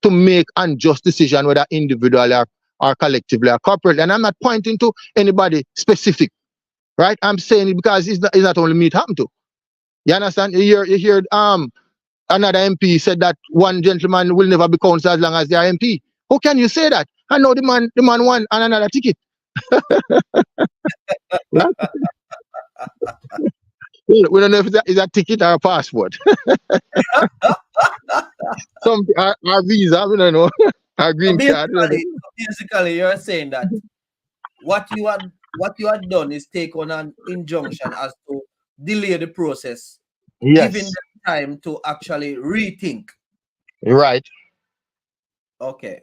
to make unjust decisions, whether individually or collectively or corporately. And I'm not pointing to anybody specific, right? I'm saying it because it's not only me it happened to. You understand? You hear another MP said that one gentleman will never be councillor as long as they are MP. How can you say that? I know the man won on another ticket. We don't know if it's a ticket or a passport. Our visa, we don't know. Our green card. Basically, you're saying that what you had done is take on an injunction as to delay the process, yes, giving them time to actually rethink. Right. Okay.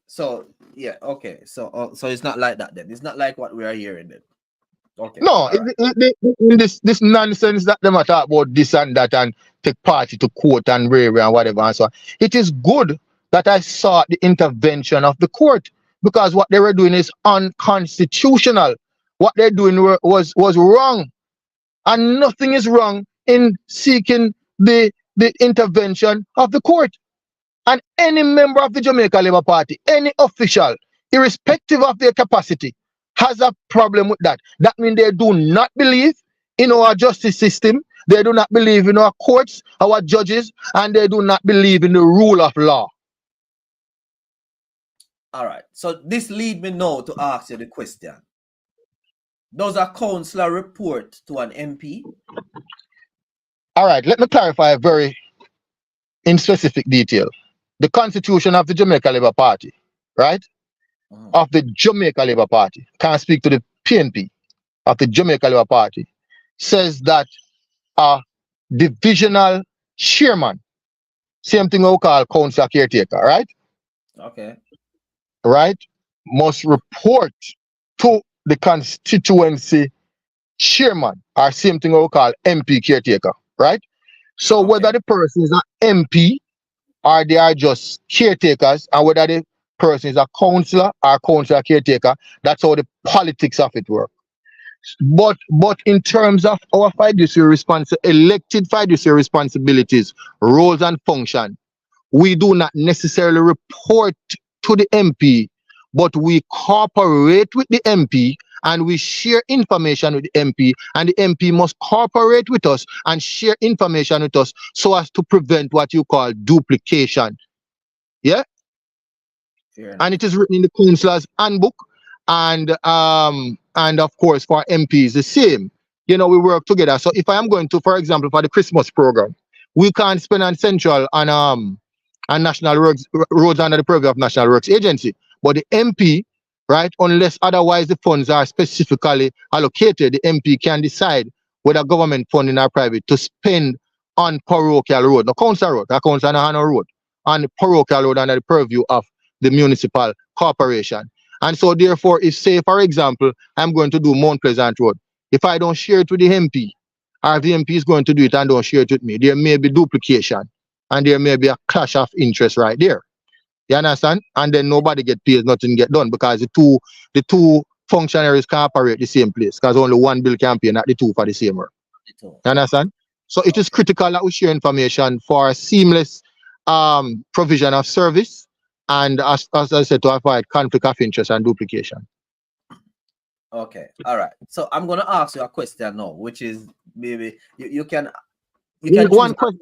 So yeah, okay. So it's not like that then. It's not like what we are hearing then. Okay. No, this nonsense that them are talk about this and that and take party to court and rare and whatever and so on. It is good that I saw the intervention of the court, because what they were doing is unconstitutional. What they're doing was wrong, and nothing is wrong in seeking the intervention of the court. And any member of the Jamaica Labour Party, any official, irrespective of their capacity, has a problem with that. That means they do not believe in our justice system, they do not believe in our courts, our judges, and they do not believe in the rule of law. All right. So this leads me now to ask you the question. Does a councillor report to an MP? All right, let me clarify very in specific detail. The constitution of the Jamaica Labour Party, right? Of the Jamaica Labour Party, can't speak to the PNP, of the Jamaica Labour Party, says that a divisional chairman, same thing we call council caretaker, right? Okay. Right? Must report to the constituency chairman, or same thing we call MP caretaker, right? So Okay. whether the person is an MP or they are just caretakers, and whether the person is a councillor or councillor caretaker, that's how the politics of it work. But in terms of our elected fiduciary responsibilities, roles and function, we do not necessarily report to the MP, but we cooperate with the MP and we share information with the MP, and the MP must cooperate with us and share information with us so as to prevent what you call duplication. Yeah? Fair enough. And it is written in the councillor's handbook, and of course for MPs the same. You know, we work together. So if I am going to, for example, for the Christmas program, we can't spend on central and national roads under the purview of National Works Agency. But the MP, right, unless otherwise the funds are specifically allocated, the MP can decide whether government funding or private to spend on parochial road, no council road, a council and a road, on the parochial road under the purview of the municipal corporation. And so therefore, if say, for example, I'm going to do Mount Pleasant Road, if I don't share it with the MP, or if the MP is going to do it and don't share it with me, there may be duplication and there may be a clash of interest right there. You understand? And then nobody get paid, nothing get done, because the two functionaries can operate the same place, because only one bill can pay, not the two for the same work. You understand? So it is critical that we share information for seamless provision of service, and as I said, to avoid conflict of interest and duplication. Okay, all right. So I'm gonna ask you a question now, which is maybe you can One quick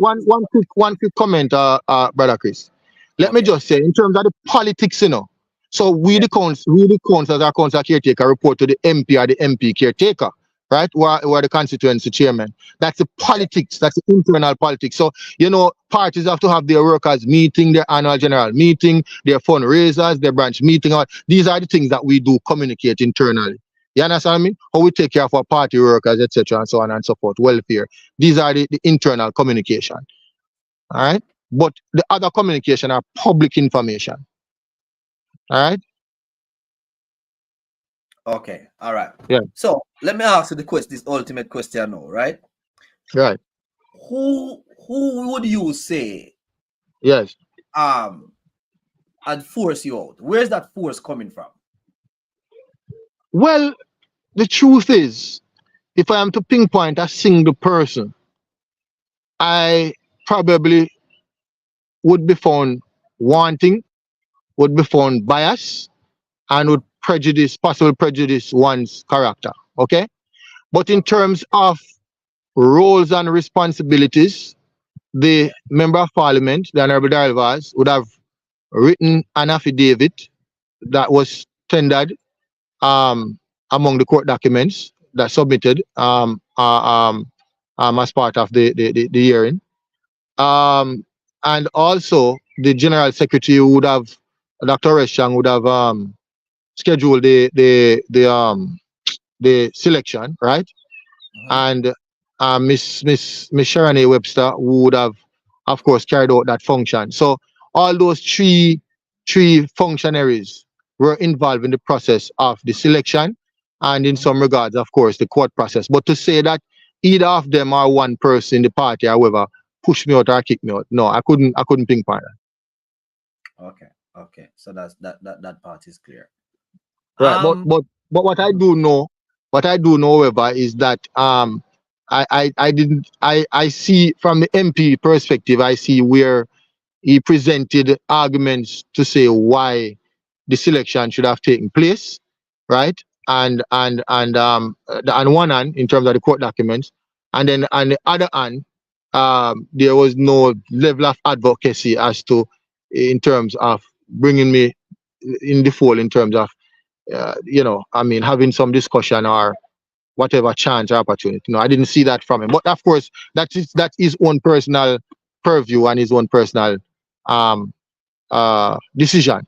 comment, brother Chris. Let me just say, in terms of the politics, you know. So we the councillors, our council caretaker, report to the MP or the MP caretaker, right? Who are the constituency chairman. That's the politics. That's the internal politics. So, you know, parties have to have their workers meeting, their annual general meeting, their fundraisers, their branch meeting. These are the things that we do communicate internally. You understand what I mean? How we take care of our party workers, etc., and so on and so forth, welfare. These are the internal communication. All right? But the other communication are public information. All right? Okay, all right. Yeah. So let me ask you this ultimate question now, right? Right. Who would you say Yes. had forced you out? Where's that force coming from? Well, the truth is, if I am to pinpoint a single person, I probably would be found wanting, would be found biased, and would possibly prejudice one's character. Okay? But in terms of roles and responsibilities, the Member of Parliament, the Honorable Darvas, would have written an affidavit that was tendered among the court documents that submitted as part of the hearing. And also the General Secretary would have, Dr. Reshang would have scheduled the selection, right? And Miss Sharane Webster would have, of course, carried out that function. So all those three functionaries were involved in the process of the selection, and in some regards, of course, the court process. But to say that either of them or one person in the party, however, pushed me out or kicked me out, no, I couldn't pinpoint that. Okay. So that part is clear. Right. But what I do know, however, is that I see from the MP perspective, I see where he presented arguments to say why the selection should have taken place, right? And on one hand, in terms of the court documents, and then on the other hand, there was no level of advocacy as to, in terms of bringing me in the fold, in terms of having some discussion or whatever chance or opportunity. No, I didn't see that from him. But of course, that is his own personal purview and his own personal decision,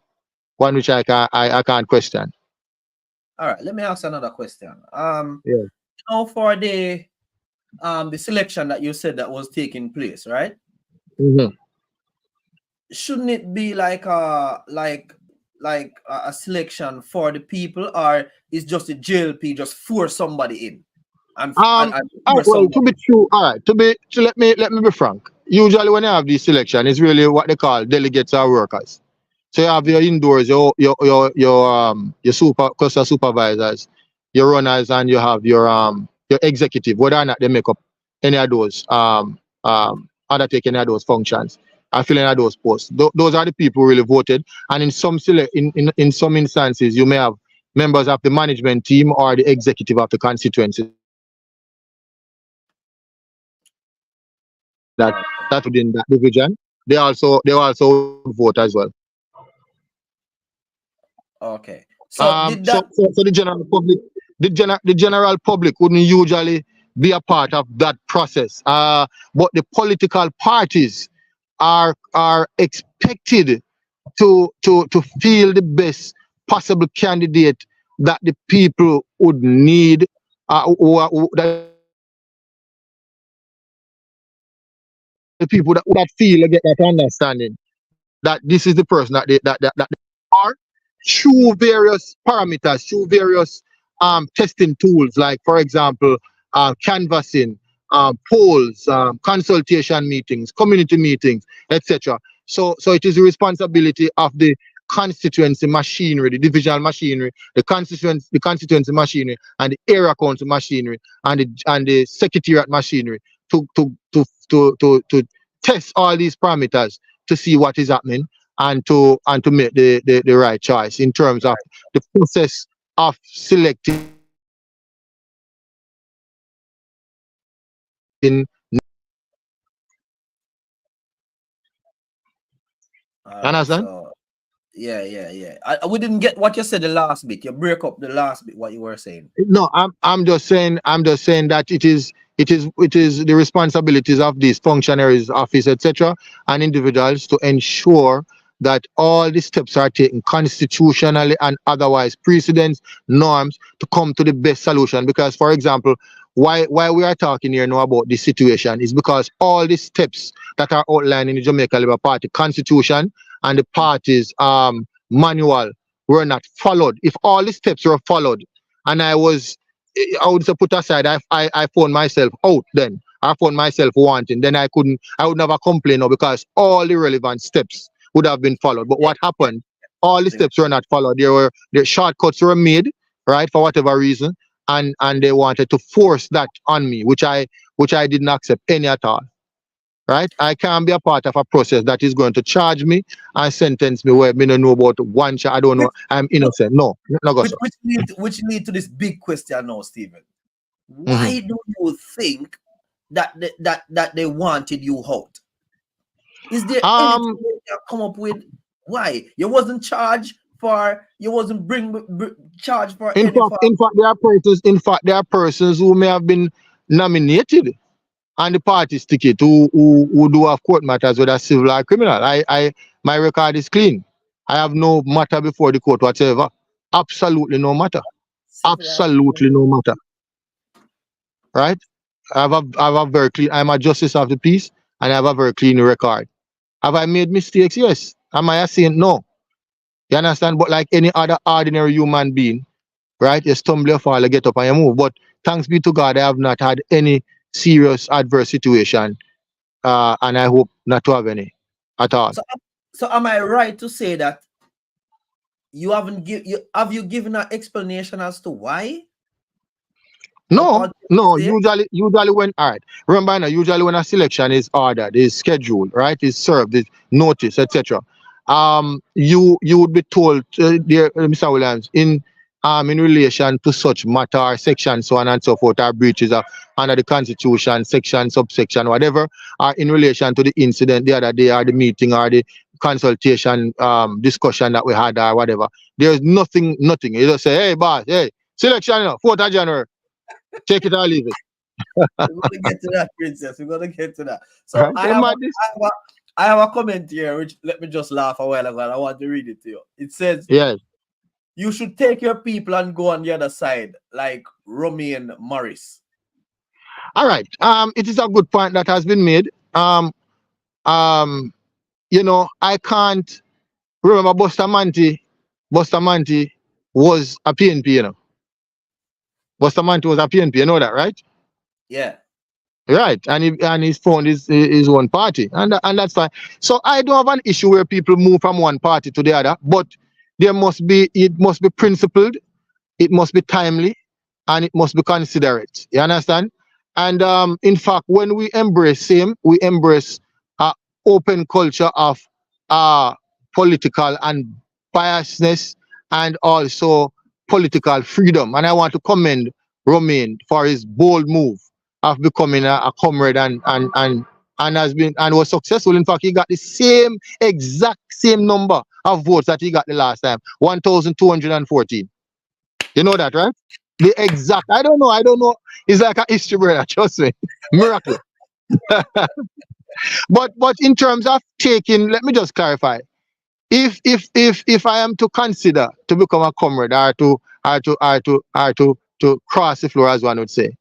one which I can't question. All right, let me ask another question. Yeah. For the selection that you said that was taking place, right? Mm-hmm. Shouldn't it be like like a selection for the people, or is just the JLP just force somebody in and force Well, to somebody? be true, all right, let me be frank. Usually when you have this selection, it's really what they call delegates or workers. So you have your indoors, your cluster supervisors, your runners, and you have your executive. Whether or not they make up any of those undertake any of those functions, or fill any of those posts. Those are the people who really voted. And in some in some instances, you may have members of the management team or the executive of the constituency that within that division. They also vote as well. Okay. So did that So the general public, the general public wouldn't usually be a part of that process. But the political parties are expected to feel the best possible candidate that the people would need, that the people that feel get that understanding that this is the person that they are, through various parameters, through various testing tools, like for example canvassing, polls, consultation meetings, community meetings, etc. So it is the responsibility of the constituency machinery, the divisional machinery, the constituency machinery, and the area council machinery, and the secretariat machinery to test all these parameters to see what is happening, and to make the right choice in terms of the process of selecting. all right? Understand? So yeah. We didn't get what you said the last bit. You break up the last bit what you were saying. No, I'm just saying that it is the responsibilities of these functionaries, office, etc., and individuals to ensure that all the steps are taken constitutionally and otherwise, precedents, norms, to come to the best solution. Because, for example, why we are talking here now about this situation is because all the steps that are outlined in the Jamaica Labour Party constitution and the party's manual were not followed. If all the steps were followed, and I would say put aside, I found myself out then. I found myself wanting. Then I would never complain now, because all the relevant steps would have been followed. But what happened? All the steps were not followed. The shortcuts were made, right, for whatever reason, and they wanted to force that on me, which I didn't accept any at all. Right? I can't be a part of a process that is going to charge me and sentence me where me don't know about one child. I don't know. I'm innocent. No, no go, sir. Which lead to this big question now, Stephen. Why do you think that they wanted you out? Is there anything you come up with? Why you wasn't charged for? You wasn't charged for? In fact, there are persons who may have been nominated on the party's ticket who do have court matters, whether civil or criminal. My record is clean. I have no matter before the court whatsoever. Absolutely no matter. Absolutely no matter. Right? I have a very clean. I'm a justice of the peace, and I have a very clean record. Have I made mistakes? Yes. Am I a saint? No. You understand? But like any other ordinary human being, right? You stumble, you fall, you get up and you move. But thanks be to God, I have not had any serious adverse situation, and I hope not to have any at all. So am I right to say that you haven't given an explanation as to why? No. Usually when, all right. Remember now, usually when a selection is ordered, is scheduled, right? Is served, is notice, etc. You would be told, dear Mr. Williams, in relation to such matter, section, so on and so forth, or breaches of under the constitution, section, subsection, whatever, or in relation to the incident the other day, or the meeting, or the consultation discussion that we had, or whatever. There's nothing. You just say, hey boss, hey, selection, 4th of January. Take it or leave it. We're gonna get to that, princess. We're gonna get to that. So Right? I have a comment here, which let me just laugh a while ago, and I want to read it to you. It says, yes, you should take your people and go on the other side, like Romain Morris. All right. It is a good point that has been made. I can't remember Bustamante Bustamante was a PNP, you know. Bustamante was a PNP, you know that, right? Yeah. Right, and he's found his own party, and that's fine. So I don't have an issue where people move from one party to the other, but it must be principled, it must be timely, and it must be considerate. You understand? And in fact, when we embrace him, we embrace a open culture of political and biasness, and also political freedom. And I want to commend Romain for his bold move of becoming a comrade and has been and was successful. In fact, he got the exact same number of votes that he got the last time, 1,214. You know that, right? The exact. I don't know. It's like a history, brother. Trust me, miracle. But in terms of taking, let me just clarify. If I am to consider to become a comrade or to cross the floor, as one would say,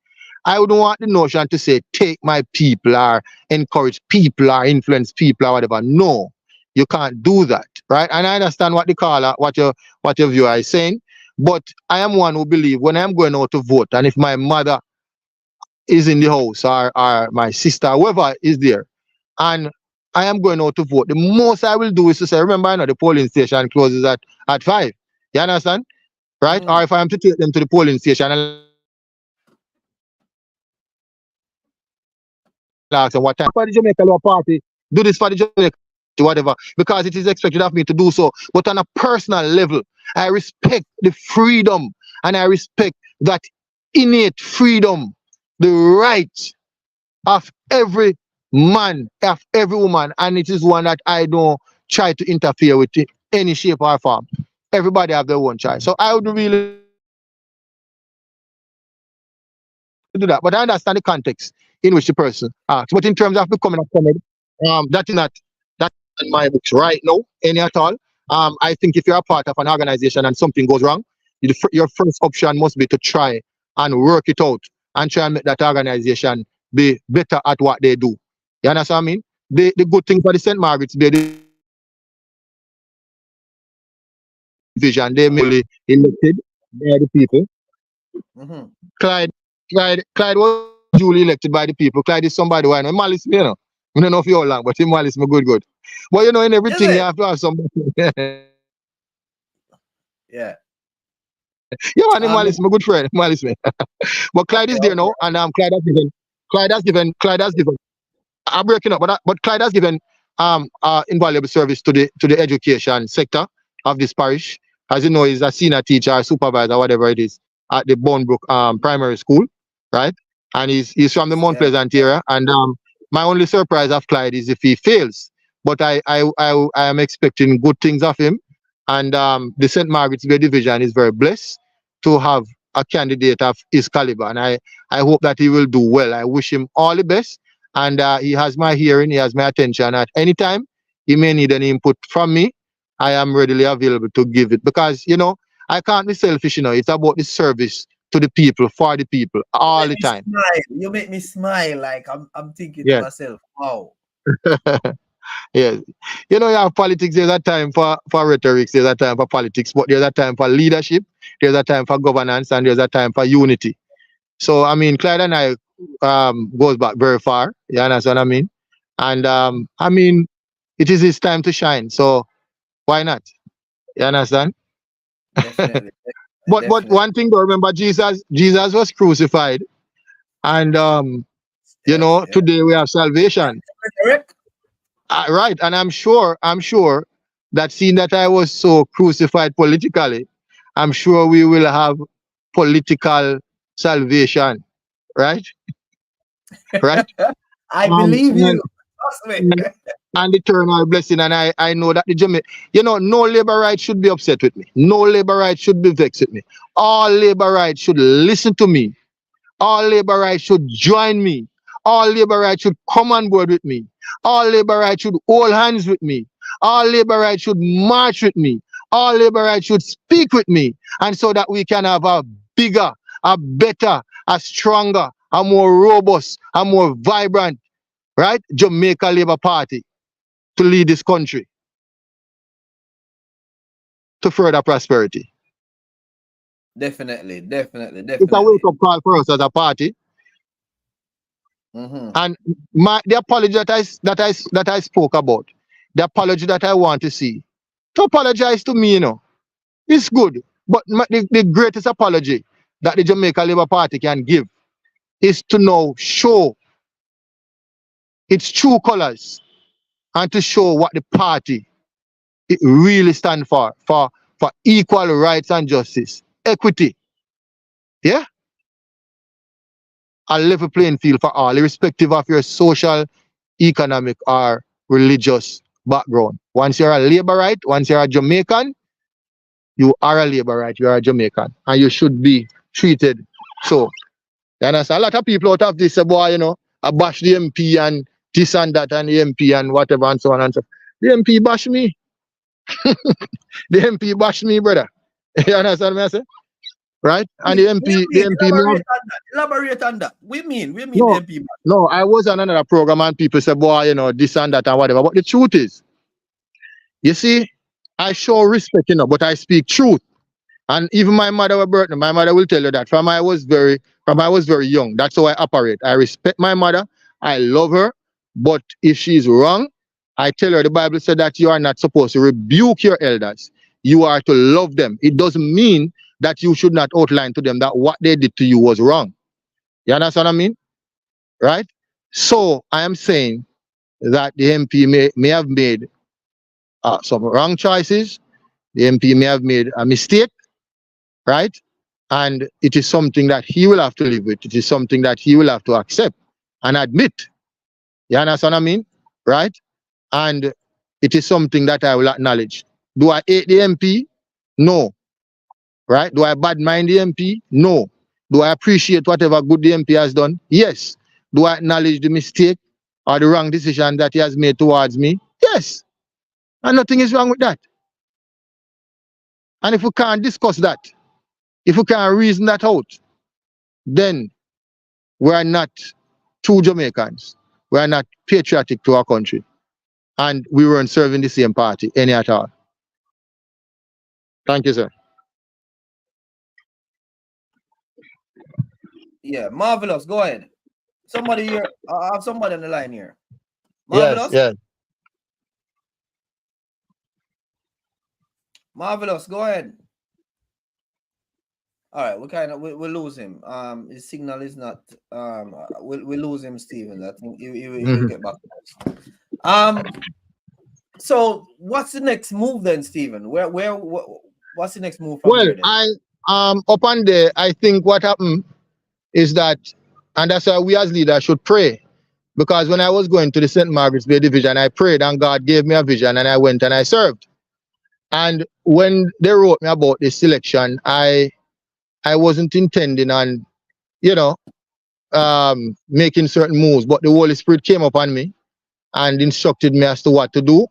I wouldn't want the notion to say take my people or encourage people or influence people or whatever. No, you can't do that, right? And I understand what the caller, what your viewer is saying, but I am one who believe when I'm going out to vote, and if my mother is in the house or my sister, whoever is there, and I am going out to vote, the most I will do is to say, remember, I know the polling station closes at 5. You understand? Right? Or if I am to take them to the polling station and ask them what time for the Jamaica Labour Party, do this for the Jamaica, whatever, because it is expected of me to do so. But on a personal level, I respect the freedom and I respect that innate freedom, the right of every man, of every woman, and it is one that I don't try to interfere with in any shape or form. Everybody have their own choice. So I would really do that. But I understand the context in which the person acts. But in terms of becoming a comedy, that is not in my books right now, any at all. I think if you're a part of an organization and something goes wrong, your first option must be to try and work it out and try and make that organization be better at what they do. You understand what I mean? The good thing for the St. Margaret's Day division, they merely elected by the people. Clyde was duly elected by the people. Clyde is somebody who I know. Malice, you know. I don't know if you're long, but him Malice me good. But you know, in everything you have to have somebody. Yeah. Yeah, man, Malice, my good friend, Malice, man. But Clyde is there now, and Clyde has given. I'm breaking up, but Clyde has given invaluable service to the education sector of this parish. As you know, he's a senior teacher, supervisor, whatever it is, at the Bournebrook primary school, right? And he's from the Mount Pleasant area. And my only surprise of Clyde is if he fails. But I am expecting good things of him. And the St. Margaret's Bay division is very blessed to have a candidate of his caliber. And I hope that he will do well. I wish him all the best. And he has my hearing, he has my attention. At any time he may need any input from me, I am readily available to give it. Because, you know, I can't be selfish, you know. It's about the service to the people, for the people, all the time. You make me smile. Like I'm thinking Yeah. to myself, wow. Yeah. You know, you have politics, there's a time for rhetoric, there's a time for politics, but there's a time for leadership, there's a time for governance, and there's a time for unity. So, I mean, Clyde and I goes back very far. You understand what I mean? And I mean, it is his time to shine. So why not? You understand? Definitely. But one thing, though, remember, Jesus was crucified, and you know, today we have salvation. Correct. Right, and I'm sure that seeing that I was so crucified politically, I'm sure we will have political salvation, right? Right? I believe you. Trust me. And eternal blessing. And I know that the Jamaica, you know, no labor right should be upset with me. No labor right should be vexed with me. All labor right should listen to me. All labor right should join me. All labor right should come on board with me. All labor right should hold hands with me. All labor right should march with me. All labor right should speak with me. And so that we can have a bigger, a better, a stronger, a more robust, a more vibrant, right, Jamaica Labour Party to lead this country. to further prosperity. Definitely. It's a wake-up call for us as a party. And the apology that I spoke about, the apology that I want to see, to apologize to me, it's good. But the greatest apology that the Jamaica Labour Party can give is to now show its true colors and to show what the party it really stands for equal rights and justice, equity, yeah, a level playing field for all, irrespective of your social, economic, or religious background. Once you're a Labourite, once you're a Jamaican, you are a Labourite, you are a Jamaican, and you should be treated so. You understand? A lot of people out of this say, boy, I bash the MP and this and that and the MP and whatever and so on and so forth. The MP bash me. The MP bash me, brother. You understand what I say? Right? And the MP elaborate on that. We mean no, the MP. No, I was on another program and people say, boy, this and that and whatever. But the truth is, you see, I show respect, but I speak truth. And even my mother will tell you that from I was very young. That's how I operate. I respect my mother. I love her. But if she's wrong, I tell her the Bible said that you are not supposed to rebuke your elders. You are to love them. It doesn't mean that you should not outline to them that what they did to you was wrong. You understand what I mean? Right? So I am saying that the MP may have made some wrong choices. The MP may have made a mistake. Right? And it is something that he will have to live with. It is something that he will have to accept and admit. You understand what I mean? Right? And it is something that I will acknowledge. Do I hate the MP? No. Right? Do I bad mind the MP? No. Do I appreciate whatever good the MP has done? Yes. Do I acknowledge the mistake or the wrong decision that he has made towards me? Yes. And nothing is wrong with that. And if we can't discuss that, if we can't reason that out, then we are not true Jamaicans. We are not patriotic to our country. And we weren't serving the same party, any at all. Thank you, sir. Yeah, Marvelous, go ahead. Somebody here, I have somebody on the line here. Marvelous? Yes. Marvelous, go ahead. All right, we lose him. His signal is not. We lose him, Stephen. I think he will get back to us. So what's the next move then, Stephen? What's the next move from here then? Up on there, I think what happened is that, and that's why we as leaders should pray, because when I was going to the St. Margaret's Bay Division, I prayed and God gave me a vision and I went and I served. And when they wrote me about this selection, I wasn't intending on, making certain moves, but the Holy Spirit came upon me and instructed me as to what to do,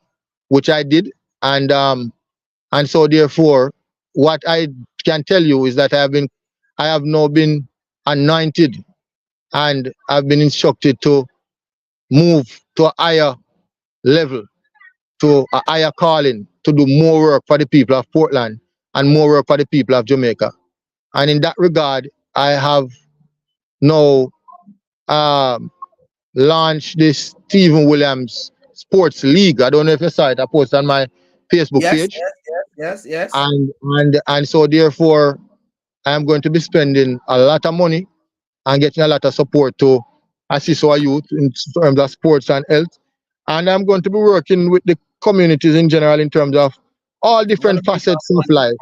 which I did. And so therefore, what I can tell you is that I have now been anointed and I've been instructed to move to a higher level, to a higher calling, to do more work for the people of Portland and more work for the people of Jamaica. And in that regard, I have now launched this Stephen Williams Sports League. I don't know if you saw it. I posted on my Facebook page. Yes. And so therefore, I'm going to be spending a lot of money and getting a lot of support to assist our youth in terms of sports and health. And I'm going to be working with the communities in general in terms of all different facets of life.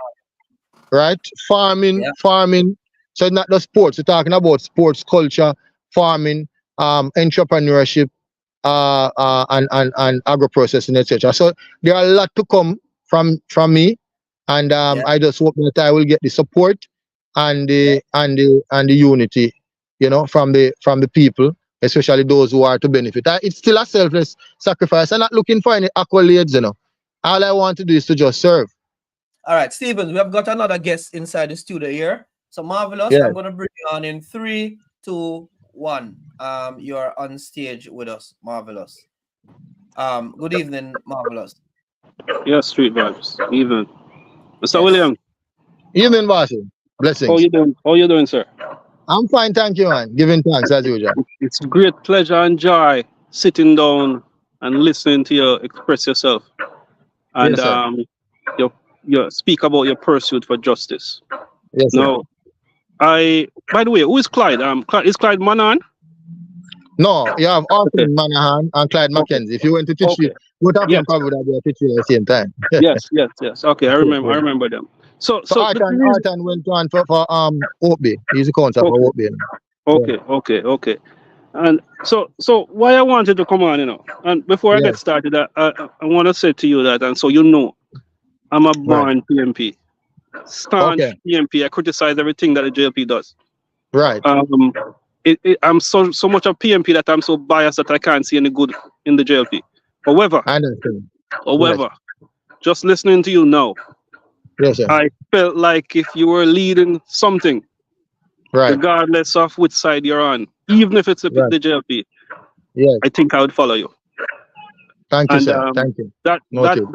Right? Farming. So it's not just sports. We're talking about sports, culture, farming, entrepreneurship, and agro-processing, etc. So there are a lot to come from me, and I just hope that I will get the support and the unity, from the people, especially those who are to benefit. It's still a selfless sacrifice. I'm not looking for any accolades. All I want to do is to just serve. All right, Stephen, we have got another guest inside the studio here. So Marvelous, I'm going to bring you on in 3, 2, 1. You're on stage with us, Marvelous. Good evening, Marvelous. Yeah, Street Vibes. Evening. Mr. Williams, Evening, bossy. Blessings. how you doing? How you doing, sir? I'm fine, thank you, man. Giving thanks as usual. It's great pleasure and joy sitting down and listening to you express yourself. And Yes, sir. you speak about your pursuit for justice. Yes, sir. Now, by the way, who is Clyde? Is Clyde Manan? No, you have Arthur Okay. Manahan and Clyde Mackenzie. If you went to teach Okay. both of Yes. them probably would have been teaching at the same time. Yes. Okay, I remember them. So So Arthur went on for Oakby. He's a councillor for Oakby. Okay. And so why I wanted to come on, and before I get Yes. started, I want to say to you that, and so I'm a born PMP, staunch Okay. PMP. I criticize everything that the JLP does. Right. I'm so much of PMP that I'm so biased that I can't see any good in the JLP. However, I understand. just listening to you now, Yes, sir. I felt like if you were leading something, Right. regardless of which side you're on, even if it's the JLP, Yes. I think I would follow you. Thank you, And sir. Thank you. that Noted.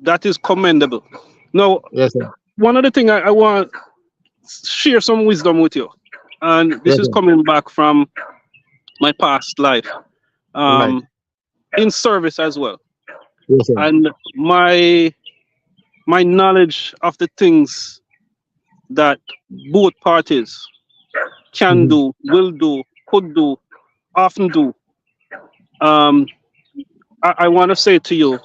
that is commendable. Now, Yes, sir. one other thing I want to share some wisdom with you, and this Yes, is sir. coming back from my past life, Right. in service as well, Yes, sir. and my knowledge of the things that both parties can do, will do, could do, often do. I want to say to you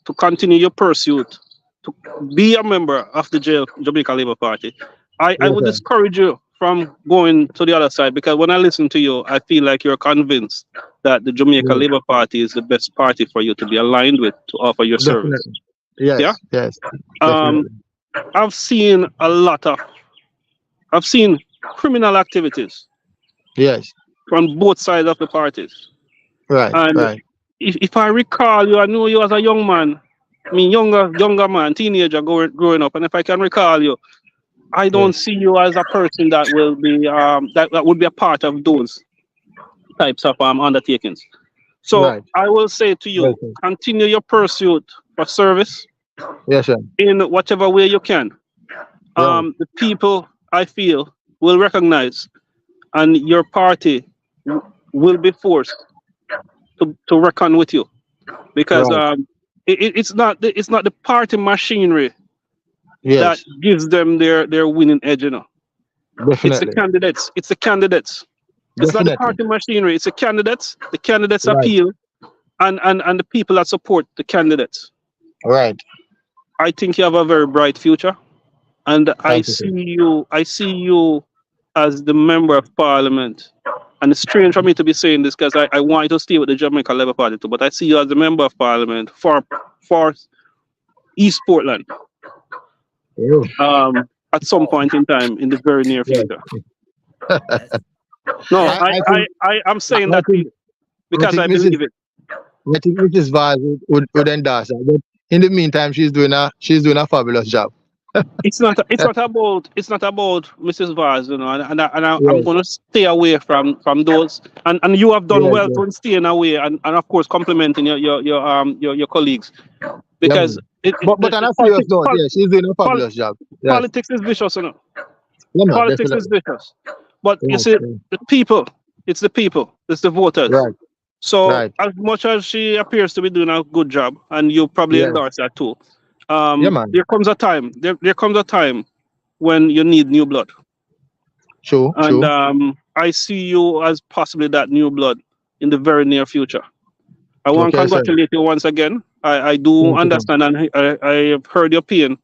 to continue your pursuit, to be a member of the Jamaica Labour Party. I would sir. discourage you from going to the other side, because when I listen to you, I feel like you're convinced that the Jamaica Yes. Labour Party is the best party for you to be aligned with to offer your service. Definitely. Yes. Yeah? Yes. Um, Definitely. I've seen criminal activities Yes. from both sides of the parties. Right. And Right. if I recall you, I knew you as a young man, younger man, teenager growing up. And if I can recall you, I don't see you as a person that will be that would be a part of those types of undertakings. So Right. I will say to you, Yes, sir. continue your pursuit for service Yes, sir. in whatever way you can. The people, I feel, will recognize, and your party will be forced to reckon with you, because Right. it's not the party machinery Yes. that gives them their winning edge. It's the Definitely. candidates. It's the candidates. It's not the Definitely. party machinery. It's the candidates. The candidates Right. appeal, and the people that support the candidates. Right. I think you have a very bright future, and I Thank you, sir. see you as the member of parliament. And it's strange for me to be saying this, because I want you to stay with the Jamaica Labour Party too, but I see you as the member of parliament for East Portland Yeah. at some point in time in the very near Yeah. future. No, I think- I'm saying I that think- because I think believe it. I think Mrs. Vaz would endorse her. But in the meantime, she's doing a fabulous job. It's not about Mrs. Vaz, and I'm Yes. going to stay away from those. And you have done Yes, well yes. to staying away, and of course complimenting your colleagues, because But on a serious note, yeah, she's doing a fabulous job. Yes. politics is vicious, Yeah, man, Politics is definitely. vicious. But you Right, see, right. the people, it's the voters. Right. So Right. as much as she appears to be doing a good job, and you probably Yes. endorse that too, Yeah, man. there comes a time when you need new blood. True. And True. I see you as possibly that new blood in the very near future. I want to Okay, sir. congratulate you once again. I do Thank you, understand, and I have heard your pain,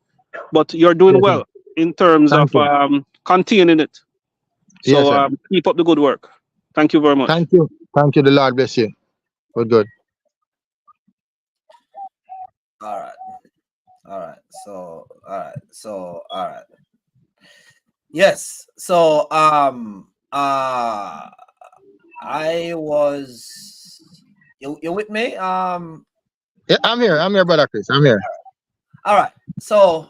but you're doing Yes, sir. well in terms Thank of containing it. So Yes, sir. keep up the good work. Thank you very much. Thank you. Thank you. The Lord bless you. Good. All right. Yes. So I was you with me? Yeah, I'm here. I'm here, brother Chris. I'm here. All right. So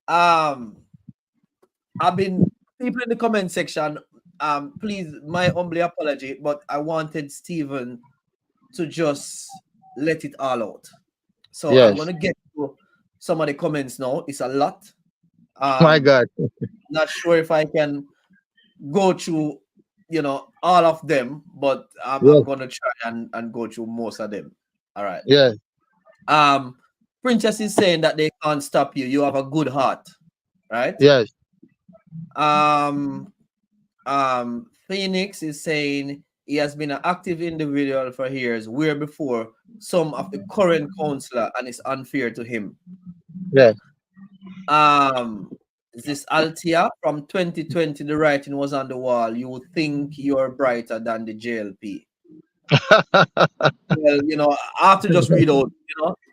I've been people in the comment section. Please, my humble apology, but I wanted Stephen to just let it all out. So I'm Yes. gonna get to some of the comments now. It's a lot. My God. Not sure if I can go through, all of them, but I'm Yes. gonna try and go through most of them. All right. Yes. Princess is saying that they can't stop you. You have a good heart, right? Yes. Phoenix is saying he has been an active individual for years, where before some of the current councillor, and it's unfair to him. Yes. Is this Altia from 2020? The writing was on the wall. You would think you're brighter than the JLP. Well, I have to just read out,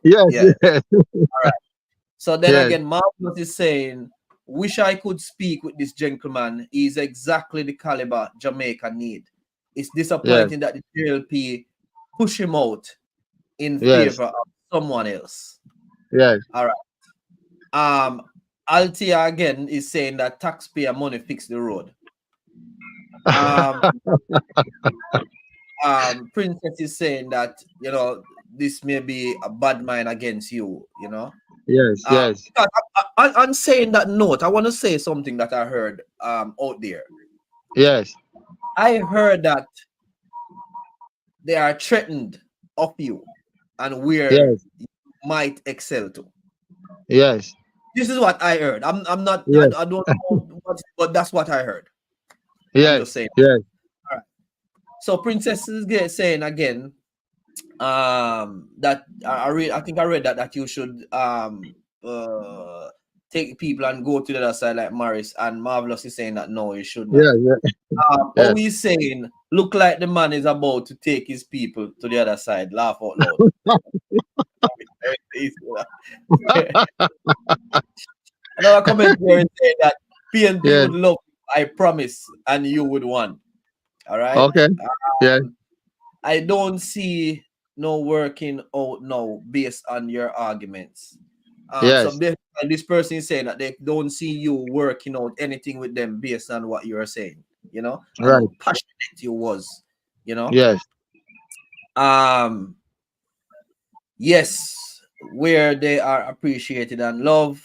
Yes. Yeah. Yes. All right. So then Yes. again, Margaret is saying, wish I could speak with this gentleman. He's exactly the caliber Jamaica need. It's disappointing that the JLP push him out in Yes. favor of someone else. Yes. All right. Altia again is saying that taxpayer money fix the road. Princess is saying that this may be a bad mind against you. Yes. Yes. On saying that note, I want to say something that I heard out there. Yes. I heard that they are threatened of you and where Yes. you might excel to. Yes. This is what I heard. I'm not. Yes. I don't know, but that's what I heard. Yes. I'm just saying. Yes. All right. So Princess is saying again that I think I read that you should take people and go to the other side like Morris, and Marvelous is saying that no, you should not. Yeah. But he's saying look like the man is about to take his people to the other side. Laugh out loud. Another comment here is saying that PNP would love you, I promise, and you would want. All right. Okay. I don't see no working out now based on your arguments. So this person is saying that they don't see you working out anything with them based on what you're saying. Right. How passionate you was. Yes. Yes, where they are appreciated and loved.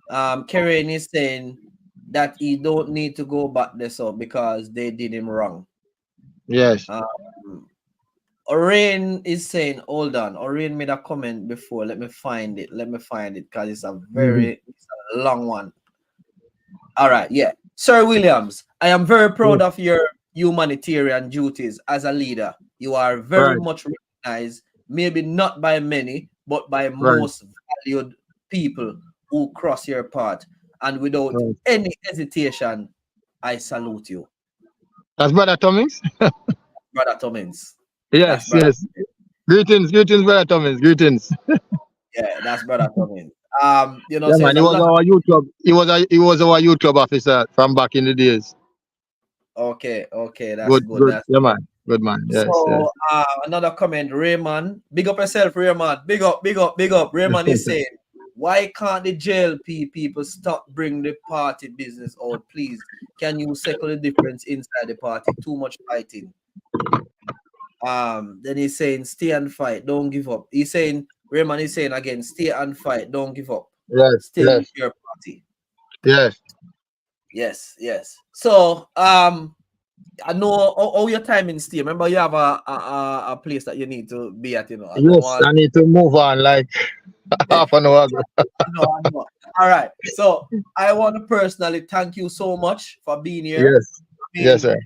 Karen is saying that he don't need to go back there so because they did him wrong. Yes. Orain is saying, hold on. Orain made a comment before. Let me find it because it's a very it's a long one. All right, yeah. Sir Williams, I am very proud of your humanitarian duties as a leader. You are very much recognized, maybe not by many, but by most valued people who cross your path. And without any hesitation, I salute you. That's Brother Cummings? Brother Cummings. Yes. Greetings, Brother Cummings. Greetings. Yeah, that's Brother Cummings. Man, he was our youth club. He was our youth club officer from back in the days. Okay, that's good. Good. Yeah, man. Good man. Yes. So another comment, Raymond. Big up yourself, Raymond. Big up. Raymond is saying, why can't the JLP people stop bring the party business out, please? Can you settle the difference inside the party? Too much fighting. Then he's saying, stay and fight, don't give up. Raymond is saying again, stay and fight, don't give up. Yes. Stay with your party. Yes. So I know all your time in Stay. Remember, you have a place that you need to be at, I need to move on like half an hour ago. I know. All right. So I want to personally thank you so much for being here. Yes. Yes, sir.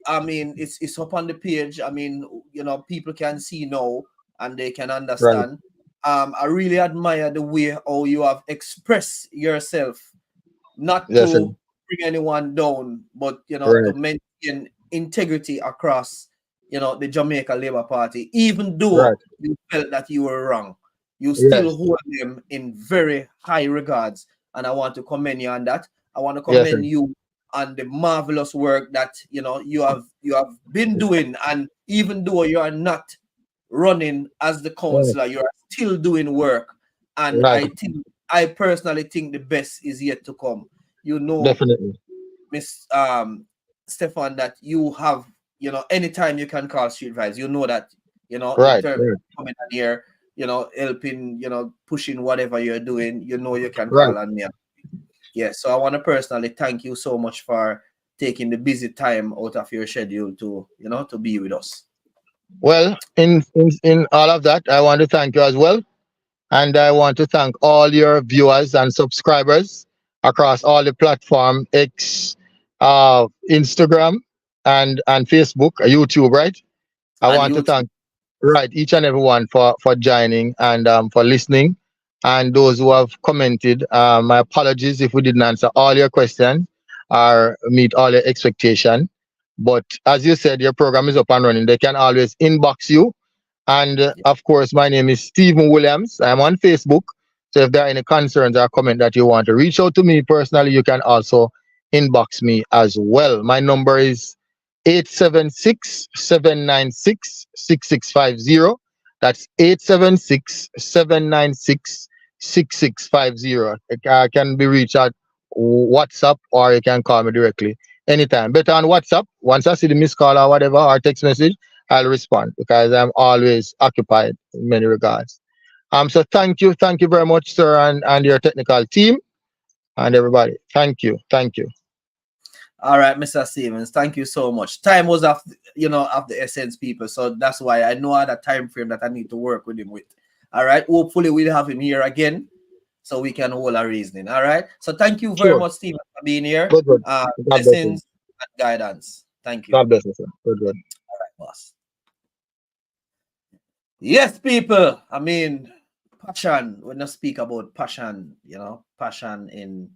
I mean, it's up on the page. I mean, people can see now and they can understand. I really admire the way how you have expressed yourself, not to bring anyone down, but to maintain integrity across the Jamaica Labour Party. Even though you felt that you were wrong, you still hold them in very high regards, and I want to commend you on that. I want to commend you on the marvelous work that you have been doing, and even though you are not running as the councillor, you are still doing work, and I personally think the best is yet to come. Definitely, Miss Stefan, that you have anytime you can call Street Vibes, that in terms of coming in here helping, pushing whatever you're doing, you can Right. call on me. Yeah, so I want to personally thank you so much for taking the busy time out of your schedule to, to be with us. Well, in all of that, I want to thank you as well. And I want to thank all your viewers and subscribers across all the platform, X, Instagram, and Facebook, YouTube, right? I And want to YouTube. thank each and everyone for joining and for listening, and those who have commented. My apologies if we didn't answer all your questions or meet all your expectation. But as you said, your program is up and running. They can always inbox you. And of course, my name is Stephen Williams. I'm on Facebook. So if there are any concerns or comment that you want to reach out to me personally, you can also inbox me as well. My number is 876-796-6650. That's 876-796-6650. It can be reached at WhatsApp, or you can call me directly anytime. Better on WhatsApp. Once I see the missed call or whatever, or text message, I'll respond because I'm always occupied in many regards. So thank you very much, sir, and your technical team and everybody. Thank you. All right, Mr. Stevens, thank you so much. Time was of the essence, people. So that's why I know that time frame that I need to work with him with. All right. Hopefully we'll have him here again so we can hold our reasoning. All right. So thank you very much, Stephen, for being here. Good. Blessings and guidance. Thank you. God bless you, sir. Good. All right, boss. Yes, people. I mean, passion. When I speak about passion, passion in,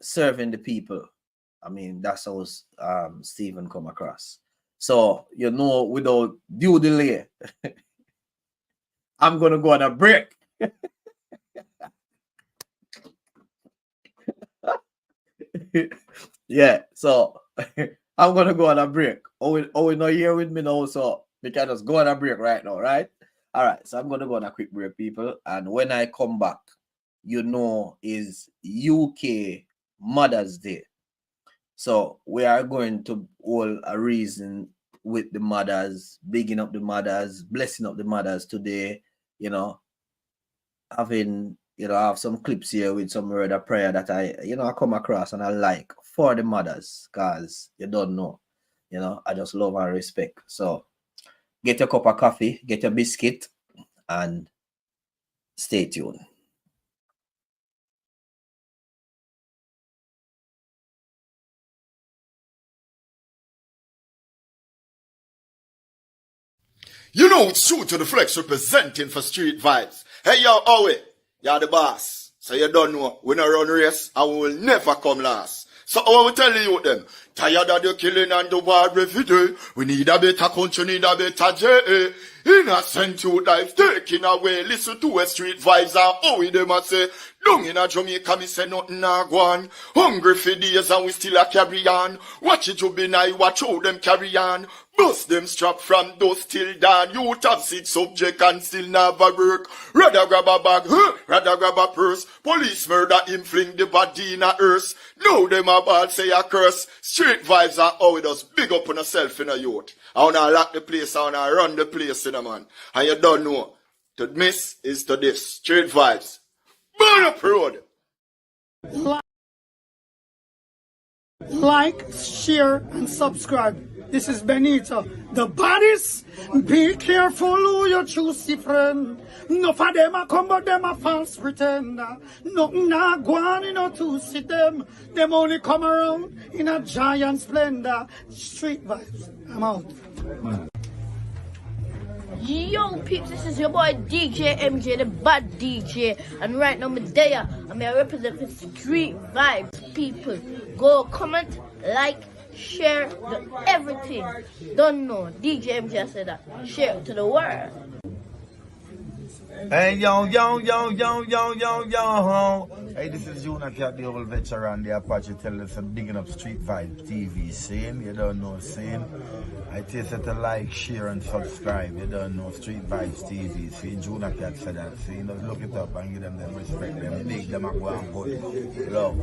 serving the people. I mean, that's how Stephen come across. So, without due delay, I'm going to go on a break. Yeah, so I'm going to go on a break. We're not here with me now, so we can just go on a break right now, right? All right, so I'm going to go on a quick break, people. And when I come back, is UK Mother's Day. So we are going to hold a reason with the mothers, bigging up the mothers, blessing up the mothers today, having, I have some clips here with some word of prayer that I come across and I like for the mothers, because you don't know, I just love and respect. So get your cup of coffee, get your biscuit, and stay tuned. It's true to the flex representing for Street Vibes. Hey, yo, Owe, you're the boss. So you don't know, we no run race and we will never come last. So I will tell you them, tired of the killing and the war every day. We need a better country, need a better JA. Innocent youth life taken away. Listen to a Street Vibes and how them a say. Down in a Jamaica, me say nothing na go on. Hungry for days and we still a carry on. Watch it juvenile, watch how them carry on. Bust them strap from dusk till dawn. You have 6 subject and still never work. Rather grab a bag, rather grab a purse. Police murder him, fling the body in a hearse. Now them a bad say a curse. Street Vibes are how it does. Big up on yourself in a youth. I wanna lock the place, I wanna run the place in a man. And you don't know. To miss is to this. Street Vibes. Burn up road. Like, share, and subscribe. This is Benita, the baddest. Be careful who you choose, friend. No for them a come, but them a false pretender. Nothing na go on, to see them. Them only come around in a giant splendor. Street Vibes. I'm out. Yo peeps, this is your boy DJ MJ, the bad DJ, and right now I'm there. I'm here representing Street Vibes. People, go comment, like, share, everything. Don't know, DJ MJ said that. Share it to the world. Hey, yo. Hey, this is Jonathan, the old veteran, the Apache. Tell us I'm digging up Street Vibe TV scene. You don't know scene. I tell you to like, share, and subscribe. You don't know Street Vibes TV scene. Jonathan said that scene. Just look it up and give them respect. Them big them and go and good. Love.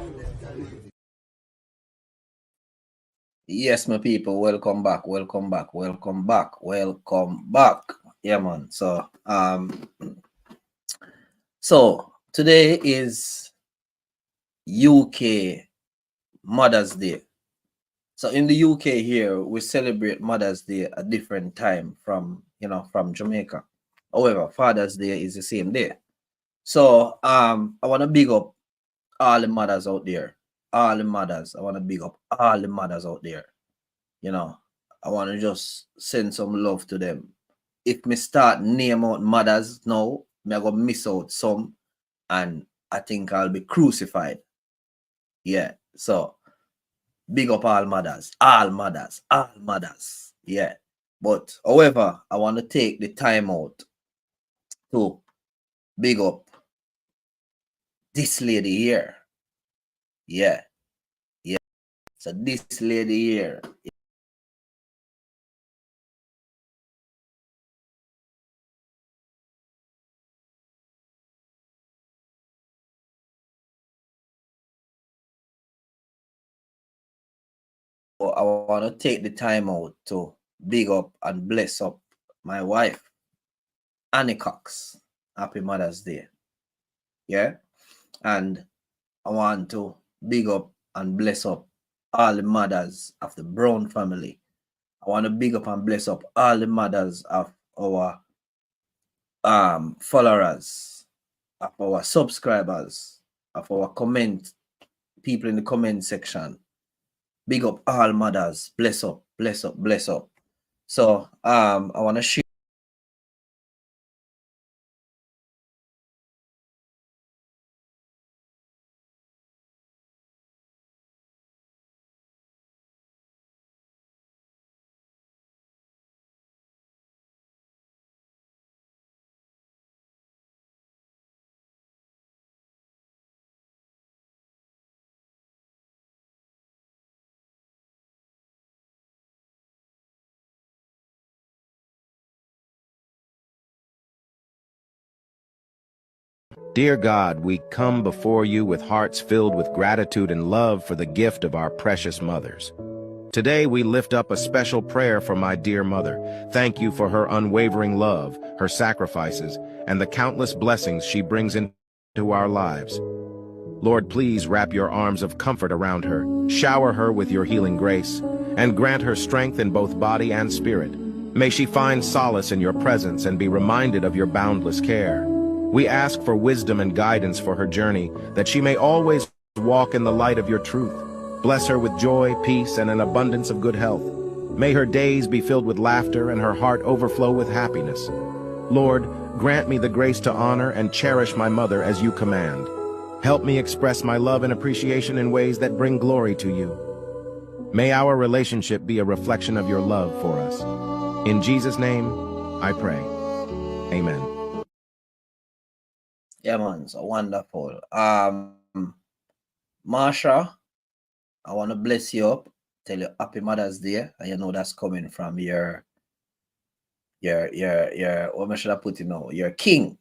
Yes, my people, welcome back. Yeah, man. So today is UK Mother's Day. So in the UK here, we celebrate Mother's Day a different time from Jamaica. However, Father's Day is the same day. So I want to big up all the mothers out there. All the mothers. I want to big up all the mothers out there. I want to just send some love to them. If me start name out mothers now, me I go miss out some, and I think I'll be crucified. Yeah. So big up all mothers, all mothers, all mothers. Yeah. But however, I want to take the time out to big up this lady here. Yeah. Yeah. So this lady here. I want to take the time out to big up and bless up my wife, Annie Cox. Happy Mother's Day. Yeah. And I want to big up and bless up all the mothers of the Brown family. I want to big up and bless up all the mothers of our followers, of our subscribers, of our people in the comment section. Big up all mothers. Bless up, bless up, bless up. So I want to share. Dear God, we come before you with hearts filled with gratitude and love for the gift of our precious mothers. Today we lift up a special prayer for my dear mother. Thank you for her unwavering love, her sacrifices, and the countless blessings she brings into our lives. Lord, please wrap your arms of comfort around her, shower her with your healing grace, and grant her strength in both body and spirit. May she find solace in your presence and be reminded of your boundless care. We ask for wisdom and guidance for her journey, that she may always walk in the light of your truth. Bless her with joy, peace, and an abundance of good health. May her days be filled with laughter and her heart overflow with happiness. Lord, grant me the grace to honor and cherish my mother as you command. Help me express my love and appreciation in ways that bring glory to you. May our relationship be a reflection of your love for us. In Jesus' name, I pray. Amen. Yeah, man, so wonderful. Marsha, I want to bless you up, tell you Happy Mother's Day, and you know that's coming from your what should I put it now? Your king,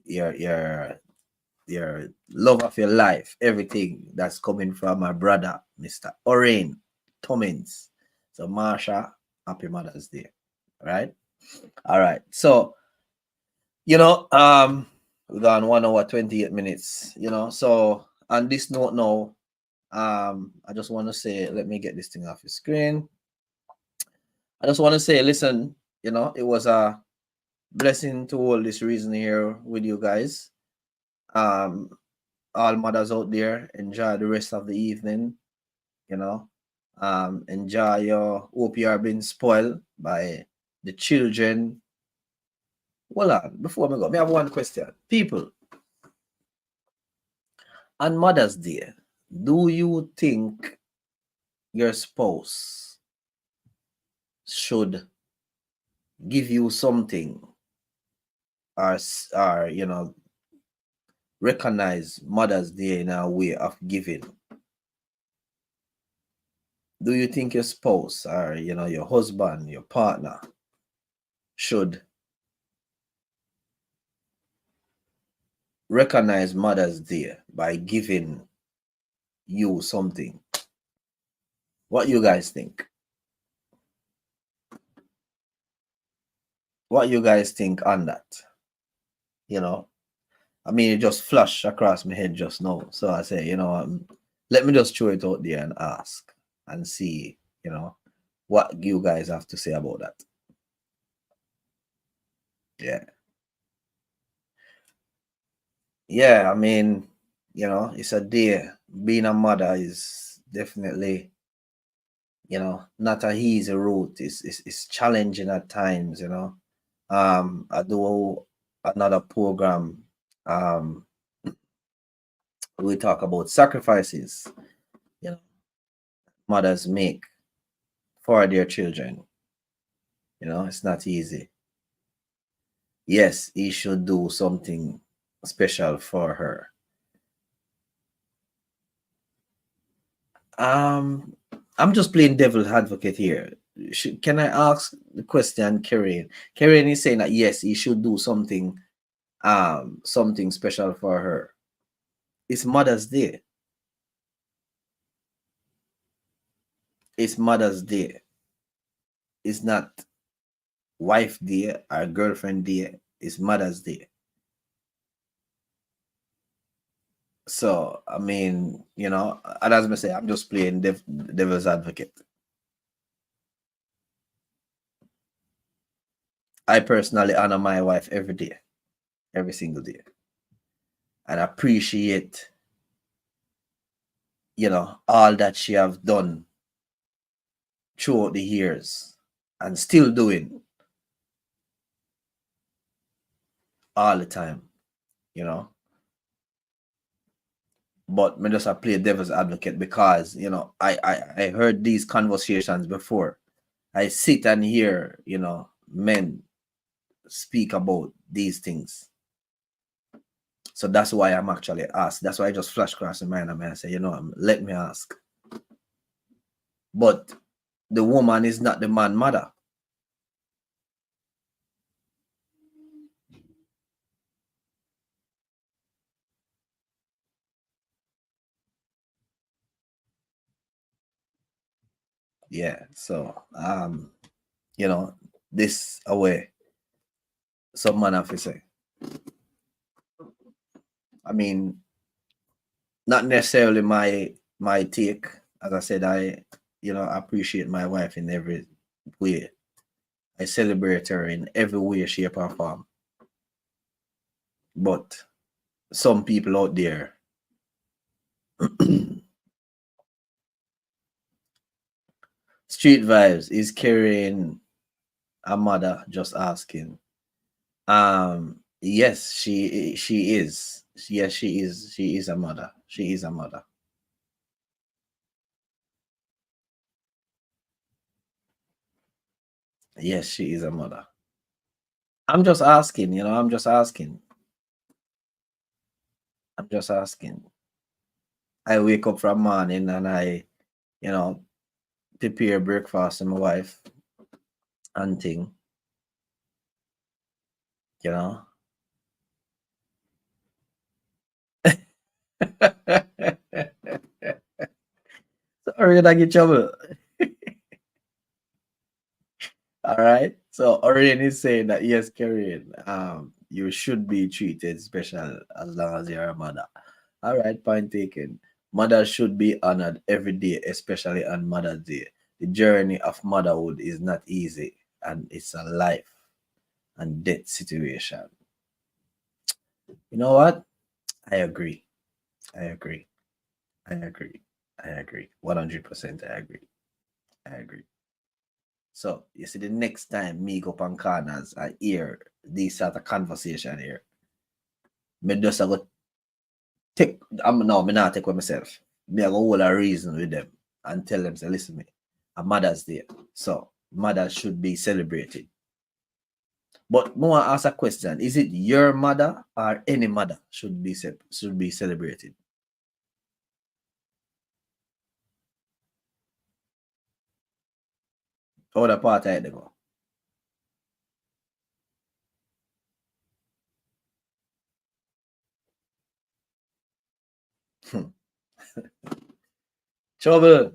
your love of your life, everything that's coming from my brother, Mr. Orain Tomins. So Marsha, Happy Mother's Day. Right? All right. So, we're gone 1 hour 28 minutes, so on this note now, I just want to say, let me get this thing off the screen. I just want to say, listen, it was a blessing to hold this reason here with you guys. All mothers out there, enjoy the rest of the evening, enjoy hope you are being spoiled by the children. Hold on, before we go, I have one question. People, on Mother's Day, do you think your spouse should give you something or recognize Mother's Day in a way of giving? Do you think your spouse or your husband, your partner should recognize Mother's Day by giving you something? What you guys think? what you guys think on that. You know, I mean, it just flashed across my head just now. So I say, you know, let me just throw it out there and ask and see, you know, what you guys have to say about that. Yeah. Yeah, I mean, you know, it's a day. Being a mother is definitely, you know, not a easy route. It's challenging at times, you know. I do another program. We talk about sacrifices, you know, mothers make for their children. You know, it's not easy. Yes, he should do something special for her. I'm just playing devil's advocate here. Can I ask the question, Karen? Karen is saying that yes, he should do something, something special for her. It's Mother's Day. It's Mother's Day. It's not wife day or girlfriend day. It's Mother's Day. So I mean, you know, and as I say, I'm just playing devil's advocate. I personally honor my wife every day, every single day, and appreciate, you know, all that she have done throughout the years and still doing all the time, you know. But me just play devil's advocate because, you know, I heard these conversations before. I sit and hear, you know, men speak about these things. So that's why I'm actually asked. That's why I just flash across the mind and I say, you know, let me ask. But the woman is not the man mother. Yeah, so you know, this away some man have to say. I mean, not necessarily my take. As I said, I, you know, appreciate my wife in every way. I celebrate her in every way, shape, or form. But some people out there Street Vibes is carrying a mother, just asking. Yes, she is. Yes, she is. She is a mother. She is a mother. Yes, she is a mother. I'm just asking, you know, I'm just asking. I'm just asking. I wake up from morning and I, you know, prepare breakfast for my wife and thing. You know. Sorry, I get trouble. All right. So Orion is saying that yes, Karen, you should be treated special as long as you're a mother. All right, point taken. Mothers should be honored every day, especially on Mother's Day. The journey of motherhood is not easy, and it's a life and death situation. You know what? I agree. I agree. I agree. I agree. 100% I agree. I agree. So you see, the next time me go up on corners, I hear this sort of conversation here. Me just I go take. I'm not take with myself. Me I go hold a reason with them and tell them, say, listen, me, a Mother's Day, so mothers should be celebrated. But more ask a question: is it your mother or any mother should be celebrated? Other part I go. Trouble.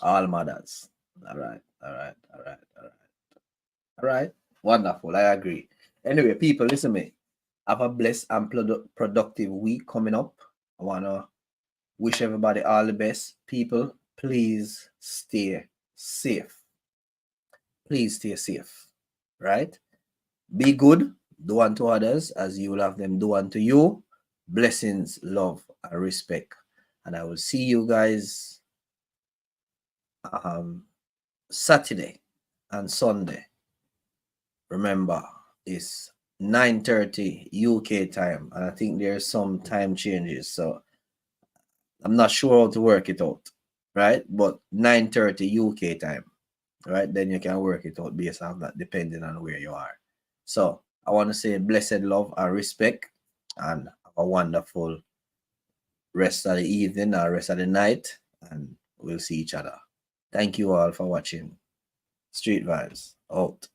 All mothers. All right. All right. All right. All right. All right. Wonderful. I agree. Anyway, people, listen to me. Have a blessed and productive week coming up. I want to wish everybody all the best. People, please stay safe. Please stay safe. Right? Be good. Do unto others as you will have them do unto you. Blessings, love, and respect. And I will see you guys Saturday and Sunday. Remember, it's 9:30 UK time, and I think there's some time changes, so I'm not sure how to work it out, right? But 9:30 UK time, right? Then you can work it out based on that, depending on where you are. So I want to say blessed love and respect, and have a wonderful rest of the evening or rest of the night, and we'll see each other. Thank you all for watching. Street Vibes out.